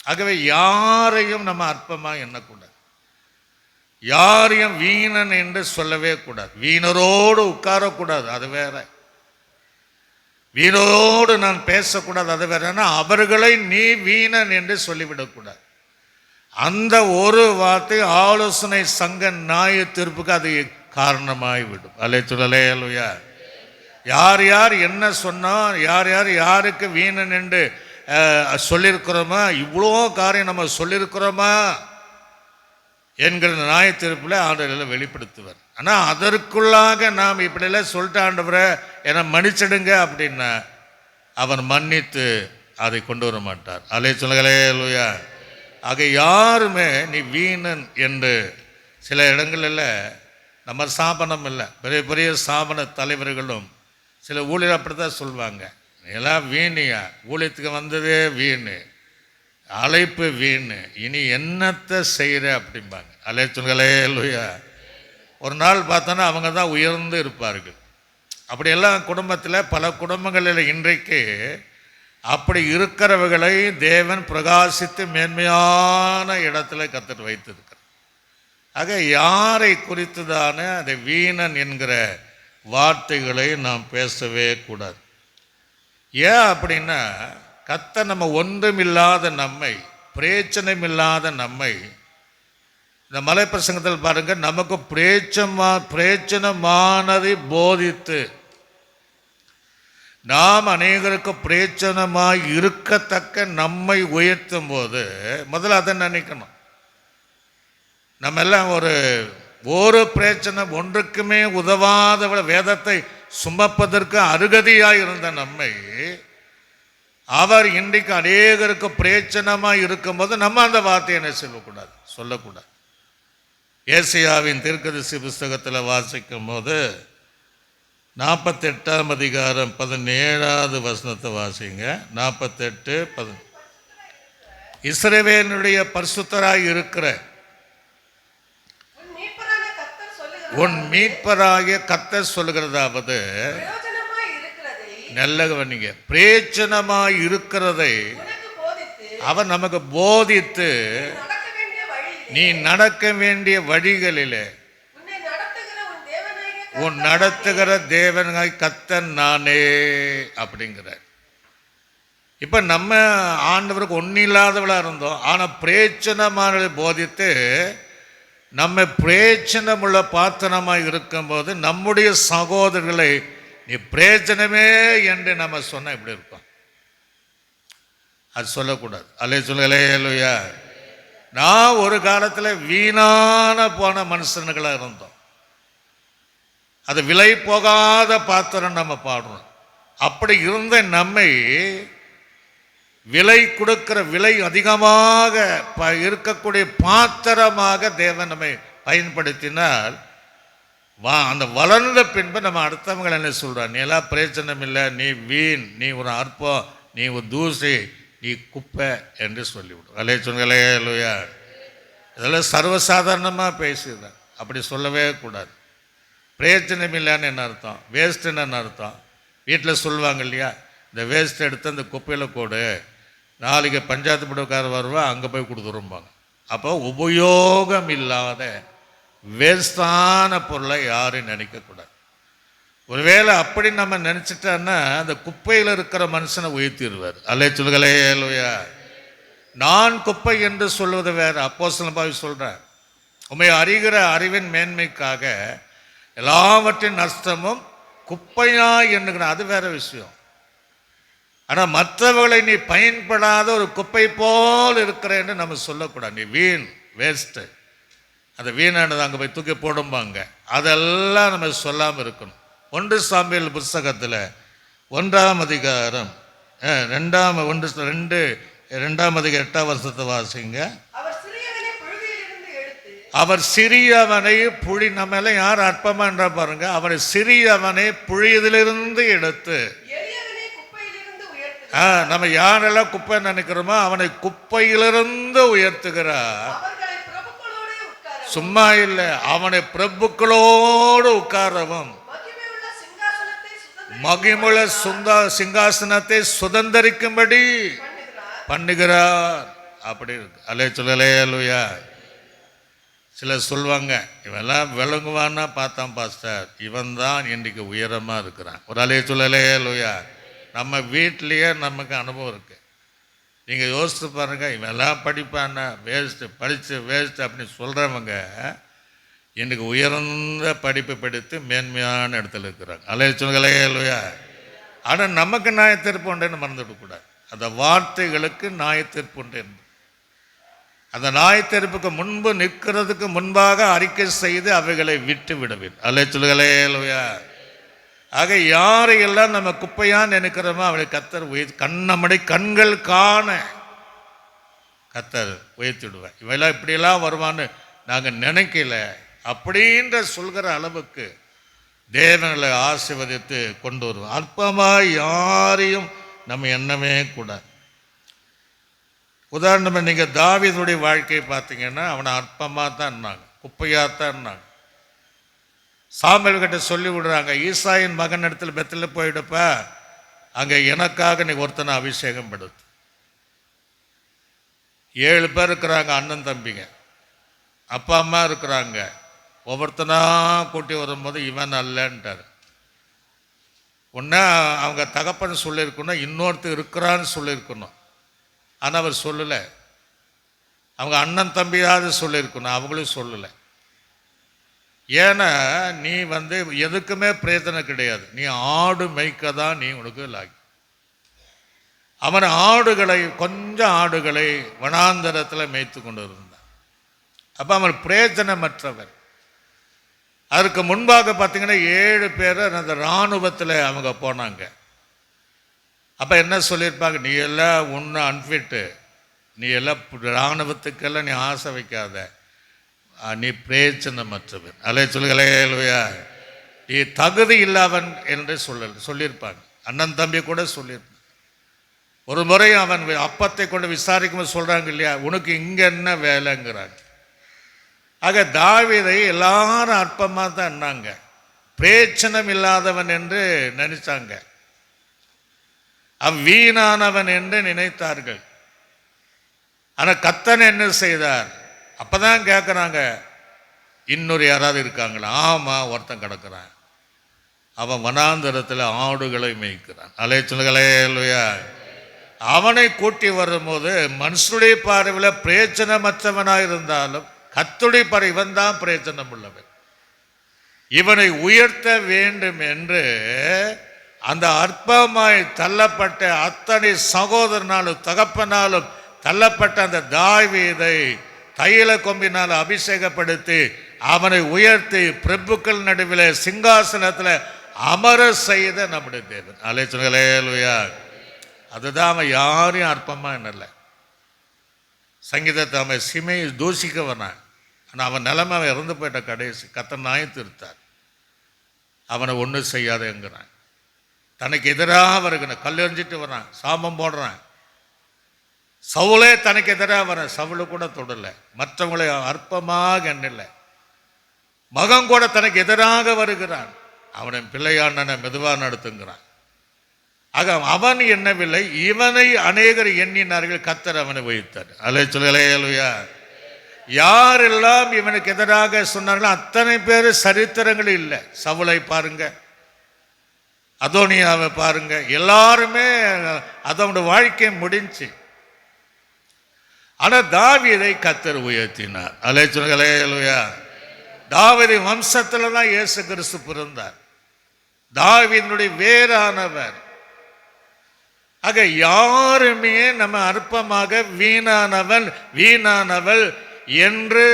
ஆகவே யாரையும் நம்ம அற்பமாக எண்ணக்கூடாது, யாரையும் வீணன் என்று சொல்லவே கூடாது. வீணரோடு உட்காரக்கூடாது, அது வேற. வீணரோடு நான் பேசக்கூடாது, அது வேற. அவர்களை நீ வீணன் என்று சொல்லிவிடக்கூடாது. அந்த ஒரு வார்த்தை ஆலோசனை சங்க நியாய தீர்ப்புக்கு அது காரணமாகிவிடும். அலே சொல்லலேலூயா. யார் யார் என்ன சொன்னால், யார் யார் யாருக்கு வீணன் என்று சொல்லியிருக்கிறோமா, இவ்வளோ காரியம் நம்ம சொல்லியிருக்கிறோமா என்கிற நியாய தீர்ப்பில் ஆண்டவரை வெளிப்படுத்துவார். ஆனால் அதற்குள்ளாக நாம் இப்படியெல்லாம் சொல்லிட்டு ஆண்டவரை என்னை மன்னிச்சிடுங்க அப்படின்னா அவர் மன்னித்து அதை கொண்டு வர மாட்டார். அலே சொல்லுங்களேலூயா. ஆக யாருமே நீ வீணன் என்று சில இடங்களில் நம்ம ஸ்தாபனம் இல்லை, பெரிய பெரிய ஸ்தாபன தலைவர்களும் சில ஊழியர் அப்படி தான் சொல்லுவாங்க, எல்லாம் வீணியா, ஊழியத்துக்கு வந்ததே வீணு, அழைப்பு வீணு, இனி என்னத்தை செய்கிற அப்படிம்பாங்க. அலே சொல்லுங்களேலூயா. ஒரு நாள் பார்த்தோன்னா அவங்க தான் உயர்ந்து இருப்பார்கள். அப்படியெல்லாம் குடும்பத்தில் பல குடும்பங்களில் இன்றைக்கு அப்படி இருக்கிறவர்களை தேவன் பிரகாசித்து மேன்மையான இடத்துல கர்த்தர் வைத்திருக்கிறார். ஆக யாரை குறித்துதான அந்த வீணன் என்கிற வார்த்தைகளை நாம் பேசவே கூடாது. ஏன் அப்படின்னா கர்த்தர் நம்ம ஒன்றுமில்லாத நம்மை, பிரயோஜனமில்லாத நம்மை, இந்த மலை பிரசங்கத்தில் பாருங்க, நமக்கு பிரயோஜனமானதை போதித்து நாம் அநேகருக்கு பிரயோஜனமாய் இருக்கத்தக்க நம்மை உயர்த்தும் போது முதல்ல அதை நினைக்கணும். நம்ம எல்லாம் ஒரு பிரயோஜனை ஒன்றுக்குமே உதவாதவள வேதத்தை சுமப்பதற்கு அருகதையாக இருந்த நம்மை அவர் இன்றைக்கு அநேகருக்கு பிரயோஜனமாக இருக்கும்போது நம்ம அந்த வார்த்தையை என்ன சொல்லக்கூடாது. ஏசாயாவின் தீர்க்கதரிசி புஸ்தகத்தில் வாசிக்கும் போது 48ஆம் அதிகாரம் 17வது வசனத்தை வாசிங்க. 48:10. இஸ்ரவேலுடைய பரிசுத்தராய் இருக்கிற உன் மீட்பராகிய கர்த்தர் சொல்லுகிறதாவது, நல்ல கவனிங்க, பிரயோஜனமாய் இருக்கிறதை அவர் நமக்கு போதித்து நீ நடக்க வேண்டிய வழிகளிலே உன் நடத்துகிற தேவனாய் கர்த்தர் நானே அப்படிங்கிறார். இப்போ நம்ம ஆண்டவருக்கு ஒன்றும் இல்லாதவளாக இருந்தோம், ஆனால் பிரயோஜனமானதை போதித்து நம்ம பிரயோஜனமுள்ள பாத்திரமாக இருக்கும்போது நம்முடைய சகோதரர்களை நீ பிரயோஜனமே என்று நம்ம சொன்னால் இப்படி இருக்கும். அது சொல்லக்கூடாது. அல்லே சொல்லுங்களேலூயா. நான் ஒரு காலத்தில் வீணான போன மனுஷனுங்களாக இருந்தோம். அது விலை போகாத பாத்திரம் நம்ம பாடுறோம். அப்படி இருந்த நம்மை விலை கொடுக்கிற, விலை அதிகமாக இருக்கக்கூடிய பாத்திரமாக தேவன் நம்மை பயன்படுத்தினால் அந்த வளர்ந்த பின்பு நம்ம அடுத்தவங்களை என்ன சொல்கிறோம், நீ எல்லாம் பிரயோஜனம் இல்லை, நீ வீண், நீ ஒரு அற்பம், நீ ஒரு தூசி, நீ குப்பை என்று சொல்லிவிடும். அலே சொல்லுங்களேலூயா. இதெல்லாம் சர்வசாதாரணமாக பேசுகிறேன், அப்படி சொல்லவே கூடாது. பிரயோஜனம் இல்லைன்னு என்ன அர்த்தம், வேஸ்ட்டுன்னு என்ன அர்த்தம். வீட்டில் சொல்லுவாங்க இல்லையா, இந்த வேஸ்ட் எடுத்து அந்த குப்பையில் போடு, நாளைக்கு பஞ்சாயத்து படக்காரர் வருவா, அங்கே போய் கொடுத்துருப்பாங்க. அப்போ உபயோகம் இல்லாத வேஸ்டான பொருளை யாரும் நினைக்கக்கூடாது. ஒருவேளை அப்படி நம்ம நினச்சிட்டோன்னா அந்த குப்பையில் இருக்கிற மனுஷனை உயர்த்திடுவார். அல்லே சொல்லுங்களேலூயா. நான் குப்பை என்று சொல்வது வேறு. அப்போஸ்தலன் பவுல் சொல்கிறேன், உண்மை அறிகிற அறிவின் மேன்மைக்காக எல்லாவற்றின் நஷ்டமும் குப்பையா எண்ணுகிற, அது வேற விஷயம். ஆனால் மற்றவர்களை நீ பயன்படாத ஒரு குப்பை போல் இருக்கிறேன்னு நம்ம சொல்லக்கூடாது. நீ வீண், வேஸ்ட்டு, அந்த வீணானது அங்கே போய் தூக்கி போடும்பாங்க, அதெல்லாம் நம்ம சொல்லாமல் இருக்கணும். 1 சாமுவேல் புஸ்தகத்தில் 1ஆம் அதிகாரம் 2ஆம் அதிகாரம் 8ஆம் வசனத்தை வாசிங்க. அவர் சிறியவனை புழி, நம்ம எல்லாம் யார் அற்பமான்ற பாருங்க, அவர் சிறியவனை புழியதிலிருந்து எடுத்து, நம்ம யாரெல்லாம் குப்பை நினைக்கிறோமோ அவனை குப்பையிலிருந்து உயர்த்துகிறார். சும்மா இல்லை, அவனை பிரபுக்களோடு உட்காரவும் மகிமுள்ள சிங்காசனத்தை சுதந்தரிக்கும்படி பண்ணுகிறார். அப்படி இருக்கு. அல்லேலூயா. சிலர் சொல்லுவாங்க, இவெல்லாம் விளங்குவான்னா பார்த்தான் பாஸ்டர், இவன் தான் இன்றைக்கு உயரமாக இருக்கிறான். ஒரு அல்லேலூயா. நம்ம வீட்லேயே நமக்கு அனுபவம் இருக்குது. நீங்கள் யோசித்து பாருங்கள், இவெல்லாம் படிப்பான்னா படித்து வேஸ்ட்டு அப்படின்னு சொல்கிறவங்க இன்றைக்கு உயர்ந்த படிப்பு படித்து மேன்மையான இடத்துல இருக்கிறாங்க. அல்லேலூயா. ஆனால் நமக்கு நியாயத்தீர்ப்பு உண்டுன்னு மறந்துவிடக்கூடாது. அந்த வார்த்தைகளுக்கு நியாயத்தீர்ப்பு உண்டு. அந்த நியாயத்தீர்ப்புக்கு முன்பு நிற்கிறதுக்கு முன்பாக அறிக்கை செய்து அவைகளை விட்டு விடுவேன். அல்லேலூயா. ஆக யாரையெல்லாம் நம்ம குப்பையான் நினைக்கிறோமோ அவளை கத்தர் நம்முடைய கண்கள் காண கத்தர் உயர்த்திடுவேன். இவையெல்லாம் இப்படியெல்லாம் வருவான்னு நாங்கள் நினைக்கல அப்படின்ற சொல்கிற அளவுக்கு தேவங்களை ஆசீர்வதித்து கொண்டு வருவோம். அற்பமாக யாரையும் நம்ம எண்ணவே கூடாது. உதாரணமாக நீங்கள் தாவீதுடைய வாழ்க்கையை பார்த்தீங்கன்னா அவனை அற்பமாக தான் இருந்தாங்க, குப்பையாக தான் இருந்தாங்க. சாமுவேல் கிட்ட சொல்லி விடுறாங்க, ஈசாயின் மகன் இடத்துல பெத்தில் போயிடுப்ப, அங்கே எனக்காக நீ ஒருத்தனை அபிஷேகம் படுத்து. 7 பேர் இருக்கிறாங்க, அண்ணன் தம்பிங்க, அப்பா அம்மா இருக்கிறாங்க. ஒவ்வொருத்தனா கூட்டி வரும்போது இவன் அல்லன்ட்டார். ஒன்றா அவங்க தகப்பன்னு சொல்லியிருக்கணும், இன்னொருத்தர் இருக்கிறான்னு சொல்லியிருக்கணும். ஆனால் அவர் சொல்லலை. அவங்க அண்ணன் தம்பியாவது சொல்லியிருக்கணும், அவங்களும் சொல்லலை. ஏன்னா நீ எதுக்குமே பிரயோஜனம் கிடையாது, நீ ஆடு மேய்க்க தான் நீ உனக்கு லாகி. அவன் கொஞ்சம் ஆடுகளை வனாந்தரத்தில் மேய்த்து கொண்டு இருந்தான். அப்போ அவன் பிரயோஜனமற்றவன். அதற்கு முன்பாக பார்த்தீங்கன்னா 7 பேர் அந்த இராணுவத்தில் அவங்க போனாங்க. அப்போ என்ன சொல்லியிருப்பாங்க, நீ எல்லாம் ஒன்று அன்ஃபிட்டு, நீ எல்லாம் இராணுவத்துக்கெல்லாம் நீ ஆசை வைக்காத, நீ பிரயோஜனமற்றவன். அல்லேலூயா. நீ தகுதி இல்லாதவன் என்று சொல்லியிருப்பாங்க. அண்ணன் தம்பி கூட சொல்லியிருப்பாங்க. ஒரு முறை அவன் அப்பத்தை கொண்டு விசாரிக்கும்போது சொல்கிறாங்க இல்லையா, உனக்கு இங்கே என்ன வேலைங்கிறாங்க. ஆக தாவீதை எல்லாரும் அற்பமாக தான் என்னாங்க, பிரயோஜனம் இல்லாதவன் என்று நினைச்சாங்க, வீணானவன் என்று நினைத்தார்கள். ஆனால் கர்த்தர் என்ன செய்தார், அப்பதான் கேட்குறாங்க, இன்னொரு யாராவது இருக்காங்களா? ஆமாம், ஒருத்தன் கிடக்கிறான், அவன் வனாந்தரத்தில் ஆடுகளை மேய்க்கிறான். அல்லேலூயா. அவனை கூட்டி வரும்போது மனுஷனுடைய பார்வையில் பிரயோஜனமற்றவனாக இருந்தாலும் கர்த்தருடைய பார்வை இவன் தான் பிரயோஜனம் உள்ளவன், இவனை உயர்த்த வேண்டும் என்று அந்த அற்பமாய் தள்ளப்பட்ட அத்தனை சகோதரனாலும் தகப்பனாலும் தள்ளப்பட்ட அந்த தாவீதை தைல கொம்பினால் அபிஷேகப்படுத்தி அவனை உயர்த்தி பிரபுக்கள் நடுவில் சிங்காசனத்தில் அமர செய்த நம்முடைய தேவன். அல்லேலூயா. அதுதான் அவன் யாரையும் அற்பமாக என்னல்ல. சங்கீதத்தை அவன் சிமையை தூஷிக்க வரான். ஆனால் அவன் நிலைமை அவன் இறந்து போயிட்ட கடைசி கர்த்தர் நியாயம் தீர்த்தார். அவனை ஒன்றும் செய்யாதேங்கிறான். தனக்கு எதிராக வருகிறான், கல்லெறிஞ்சிட்டு வரான், சாபம் போடுறான். சவுலே தனக்கு எதிராக வர, சவுளு கூட தொடலை, மற்றவங்களை அற்பமாக எண்ணலை. மகன் கூட தனக்கு எதிராக வருகிறான், அவனை பிள்ளையாண்டனை மெதுவாக நடத்துங்கிறான். ஆக அவன் எண்ணவில்லை, இவனை அநேகர் எண்ணினார்கள், கர்த்தர் அவனை வைத்தார். அல்லேலூயா. யாரெல்லாம் இவனுக்கு எதிராக சொன்னார்களோ அத்தனை பேர் சரித்திரங்கள் இல்லை. சவுலை பாருங்க, அதோனியாவை பாருங்க, எல்லாருமே அதோட வாழ்க்கை முடிஞ்சு. ஆனால் தாவீதை கர்த்தர் உயர்த்தினார். அல்லேலூயா. தாவீது வம்சத்தில் தான் இயேசு கிறிஸ்து பிறந்தார். தாவீதினுடைய வேறானவர். ஆக யாருமே நம்ம அற்பமாக வீணானவள் என்று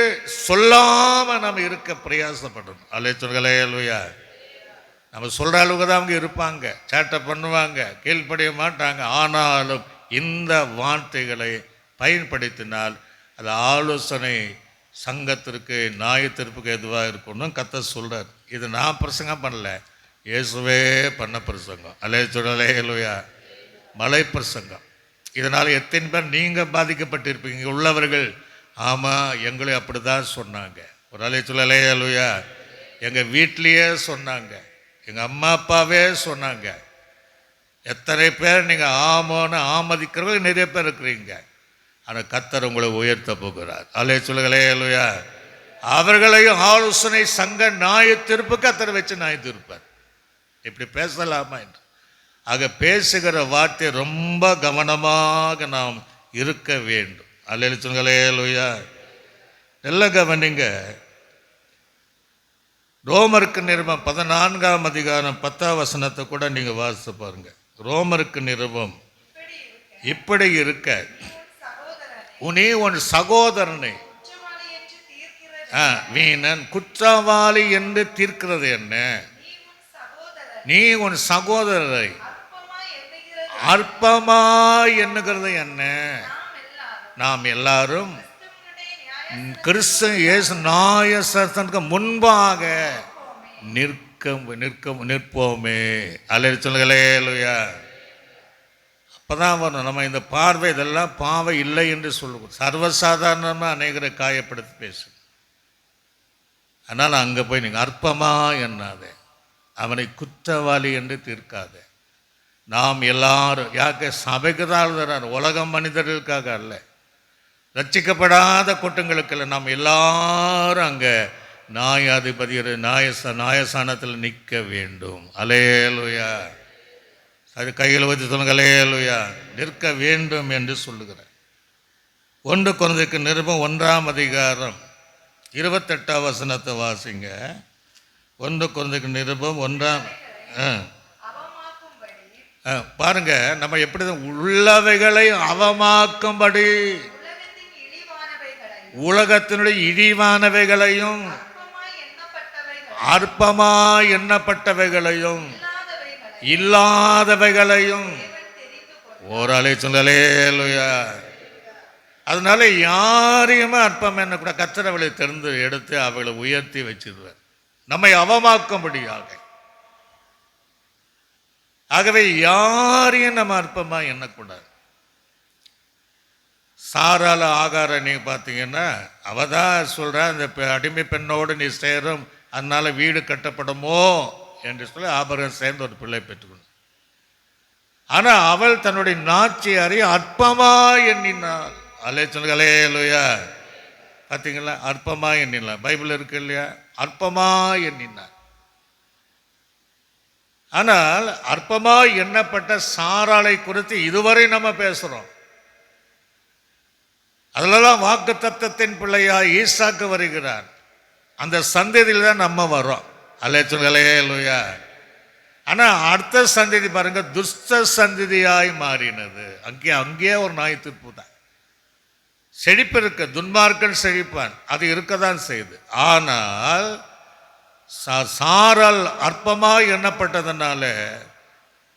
சொல்லாம நம்ம இருக்க பிரயாசப்படணும். அல்லேலூயா. நம்ம சொல்ற அளவுக்கு தான் அவங்க இருப்பாங்க, சேட்டை பண்ணுவாங்க, கீழ்ப்படிய மாட்டாங்க. ஆனாலும் இந்த வார்த்தைகளை பயன்படுத்தினால் அது ஆலோசனை சங்கத்திற்கு நியாயத்தீர்ப்புக்கு எதுவாக இருக்கணும் கர்த்தர் சொல்றார். இது நான் பிரசங்கம் பண்ணல, இயேசுவே பண்ண பிரசங்கம். அல்லேலூயா. மலை பிரசங்கம். இதனால் எத்தனை பேர் நீங்கள் பாதிக்கப்பட்டிருப்பீங்க. இங்கே உள்ளவர்கள் ஆமாம் எங்களை அப்படி தான் சொன்னாங்க. ஒரு அல்லேலூயா. எங்கள் வீட்லேயே சொன்னாங்க, எங்கள் அம்மா அப்பாவே சொன்னாங்க. எத்தனை பேர் நீங்கள் ஆமோன்னு ஆமதிக்கிறவங்க நிறைய பேர் இருக்கிறீங்க. ஆனால் கர்த்தர் உங்களை உயர்த்த போகிறார். அல்லே சொல்லுங்களே அல்லையா. அவர்களையும் ஆலோசனை சங்க நியாய தீர்ப்பு கர்த்தர் வச்சு நியாய தீர்ப்பார். இப்படி பேசலாமா என்று. ஆக பேசுகிற வார்த்தை ரொம்ப கவனமாக நாம் இருக்க வேண்டும். அல்லே சொல்லுங்களே அல்லையா. நல்ல கவனிங்க. ரோமருக்கு நிருபம் 14ஆம் அதிகாரம் 10ஆம் வசனத்தை கூட நீங்கள் வாசித்து பாருங்க. ரோமருக்கு நிருபம் இப்படி இருக்க நீ உன் சகோதரனை வீணன் குற்றவாளி என்று தீர்க்கிறது என்ன? நீ உன் சகோதரரை அற்பமாய் எண்ணுகிறது என்ன? நாம் எல்லாரும் கிறிஸ்து இயேசு நியாயஸ்தானத்துக்கு முன்பாக நிற்போமே. அல்லேலூயா சொல்லுங்களே அல்லேலூயா. அப்பதான் வரும் நம்ம இந்த பார்வை. இதெல்லாம் பாவை இல்லை என்று சொல்லுவோம். சர்வசாதாரணமாக அநேகரை காயப்படுத்தி பேசும். அதனால் அங்கே போய் நீங்கள் அற்பமா எண்ணாதே, அவனை குற்றவாளி என்று தீர்க்காதே. நாம் எல்லாரும் யாக்க சபைக்கு தான் எழுதுறார், உலகம் மனிதர்களுக்காக அல்ல, ரட்சிக்கப்படாத கூட்டங்களுக்கு. நாம் எல்லாரும் அங்கே நியாயாதிபதி நியாயஸ்தானத்தில் நிற்க வேண்டும். அல்லேலூயா. அது கையில் வச்சு சொல்லுங்க. அல்லேலூயா. நிற்க வேண்டும் என்று சொல்லுகிறார். 1 கொரிந்தியருக்கு நிருபம் 1ஆம் அதிகாரம் 28ஆம் வசனத்தை வாசிங்க. 1 கொரிந்தியருக்கு நிருபம் 1ஆம் பாருங்க. நம்ம எப்படி உள்ளவைகளை அவமாக்கும்படி உலகத்தினுடைய இழிவானவைகளையும் அற்பமாய் எண்ணப்பட்டவைகளையும் இல்லாதவைகளையும் ஓராளே சொல்லலே. அதனால யாரையுமே அற்பம் என்ன கூட கர்த்தர் அவளை தெரிந்து எடுத்து அவளை உயர்த்தி வச்சிருவார், நம்மை அவமாக்கும்படியாக. ஆகவே யாரையும் நம்ம அற்பமா எண்ணக்கூடாது. சாரால ஆகார நீங்க பார்த்தீங்கன்னா அவதான் சொல்ற, அந்த அடிமை பெண்ணோடு நீ சேரும், அதனால வீடு கட்டப்படுமோ என்று சொல்லி ஆபரகம் சேர்ந்து ஒரு பிள்ளை பெற்றுக்கணும். ஆனா அவள் தன்னுடைய நாச்சியாரை அற்பமா எண்ணினாள். அல்லே சொல்லுங்களே அல்லேலூயா. பார்த்தீங்களா, அற்பமா எண்ணினாள். பைபிள் இருக்கு இல்லையா, அற்பமா எண்ணினாள். ஆனால் அற்பமா எண்ணப்பட்ட சாராளை குறித்து இதுவரை நம்ம பேசுறோம். அதுலதான் வாக்கு தத்தத்தின் பிள்ளையா ஈசாக்கு வருகிறார். அந்த சந்ததியில் தான் நம்ம வரோம். அல்லே சொல்லுங்களே அல்லேலூயா. ஆனா அடுத்த சந்ததி பாருங்க, துஷ்ட சந்ததியாய் மாறினது. அங்கேயே ஒரு நியாய தீர்ப்பு தான். செழிப்பு இருக்க, துன்மார்க்கன் செழிப்பான், அது இருக்கதான் செய்யுது. ஆனால் சாரால் அற்பமாய் எண்ணப்பட்டதுனால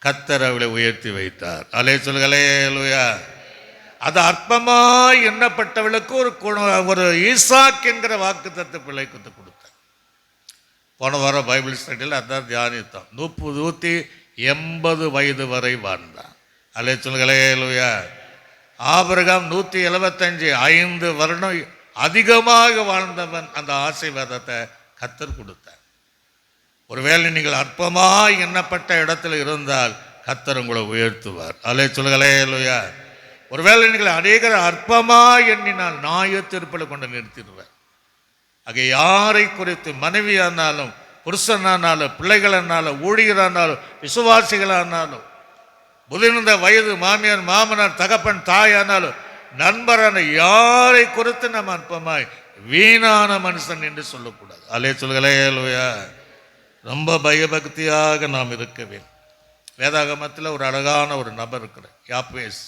கர்த்தர் அவளை உயர்த்தி வைத்தார். அல்லே சொல்லுங்களே அல்லேலூயா. அது அற்பமாய் எண்ணப்பட்டவளுக்கு ஒரு ஈசாக் என்கிற வாக்குத்தத்த பிள்ளை கொடுத்தார். போன வாரம் பைபிள் ஸ்டடியில் அதான் தியானித்தோம். 180 வயது வரை வாழ்ந்தான். அல்லே சொல்லுங்களே அல்லேலூயா. ஆபிரகாம் 175 5 வருடம் அதிகமாக வாழ்ந்தவன். அந்த ஆசீர்வாதத்தை கர்த்தர் கொடுத்தார். ஒருவேளை நீங்கள் அற்பமாய் எண்ணப்பட்ட இடத்துல இருந்தால் கர்த்தர் உங்களை உயர்த்துவார். அல்லே சொல்லுங்களே அல்லேலூயா. ஒருவேளை நீங்கள் அநேகர் அற்பமாய் எண்ணினால் நியாய தீர்ப்பில் கொண்டு நிறுத்திடுவார். ஆக யாரை குறித்து, மனைவியானாலும் புருஷனானாலும் பிள்ளைகளானாலும் ஊழியரானாலும் விசுவாசிகளானாலும் முதிர்ந்த வயது மாமியார் மாமனார் தகப்பன் தாயானாலும் நண்பரான யாரை குறித்து நம்ம அற்பமாய் வீணான மனுஷன் என்று சொல்லக்கூடாது. அல்லே சொல்லுங்களே அல்லேலூயா. ரொம்ப பயபக்தியாக நாம் இருக்க வேண்டும். வேதாகமத்தில் ஒரு அழகான ஒரு நபர் இருக்கிறார், யாப்பேஸ்.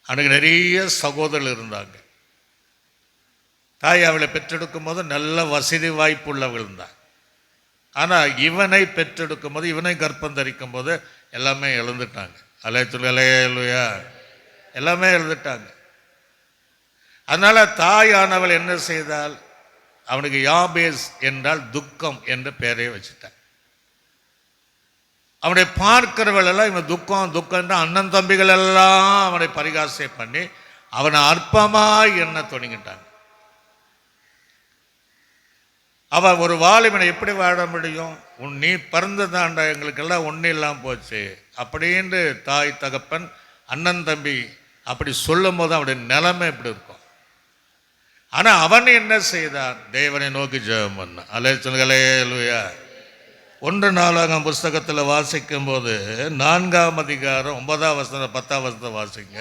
அன்றைக்கு நிறைய சகோதரர்கள் இருந்தாங்க. தாய் அவளை பெற்றெடுக்கும் போது நல்ல வசதி வாய்ப்பு உள்ளவர்கள் தான். ஆனால் இவனை பெற்றெடுக்கும் போது, இவனை கர்ப்பம் தரிக்கும் போது எல்லாமே இழந்துட்டாங்க. அல்லே சொல்லுங்களேலூயா. எல்லாமே இழந்துட்டாங்க. அதனால தாயானவள் என்ன செய்தால், அவனுக்கு யாபேஸ் என்றால் துக்கம் என்ற பெயரை வச்சுட்டான். அவனை பார்க்கிறவள் எல்லாம் இவன் துக்கம் துக்கம், அண்ணன் தம்பிகள் எல்லாம் அவனை பரிகாசை பண்ணி அவனை அற்பமாய் எண்ண தொடங்கிட்டாங்க. அவன் ஒரு வாலிபனை எப்படி வாழ முடியும்? நீ பிறந்ததாண்டா, எங்களுக்கெல்லாம் ஒன்றும் இல்லாமல் போச்சு அப்படின்ட்டு தாய் தகப்பன் அண்ணன் தம்பி அப்படி சொல்லும் போது அவனுடைய நிலைமை எப்படி இருக்கும்? ஆனால் அவன் என்ன செய்தான்? தேவனை நோக்கி ஜெபம் பண்ணான். அல்லேலூயா. 1 நாளாகமம் புஸ்தகத்தில் வாசிக்கும் போது 4ஆம் அதிகாரம் 9ஆம் வசனம் 10ஆம் வசனத்தை வாசிங்க.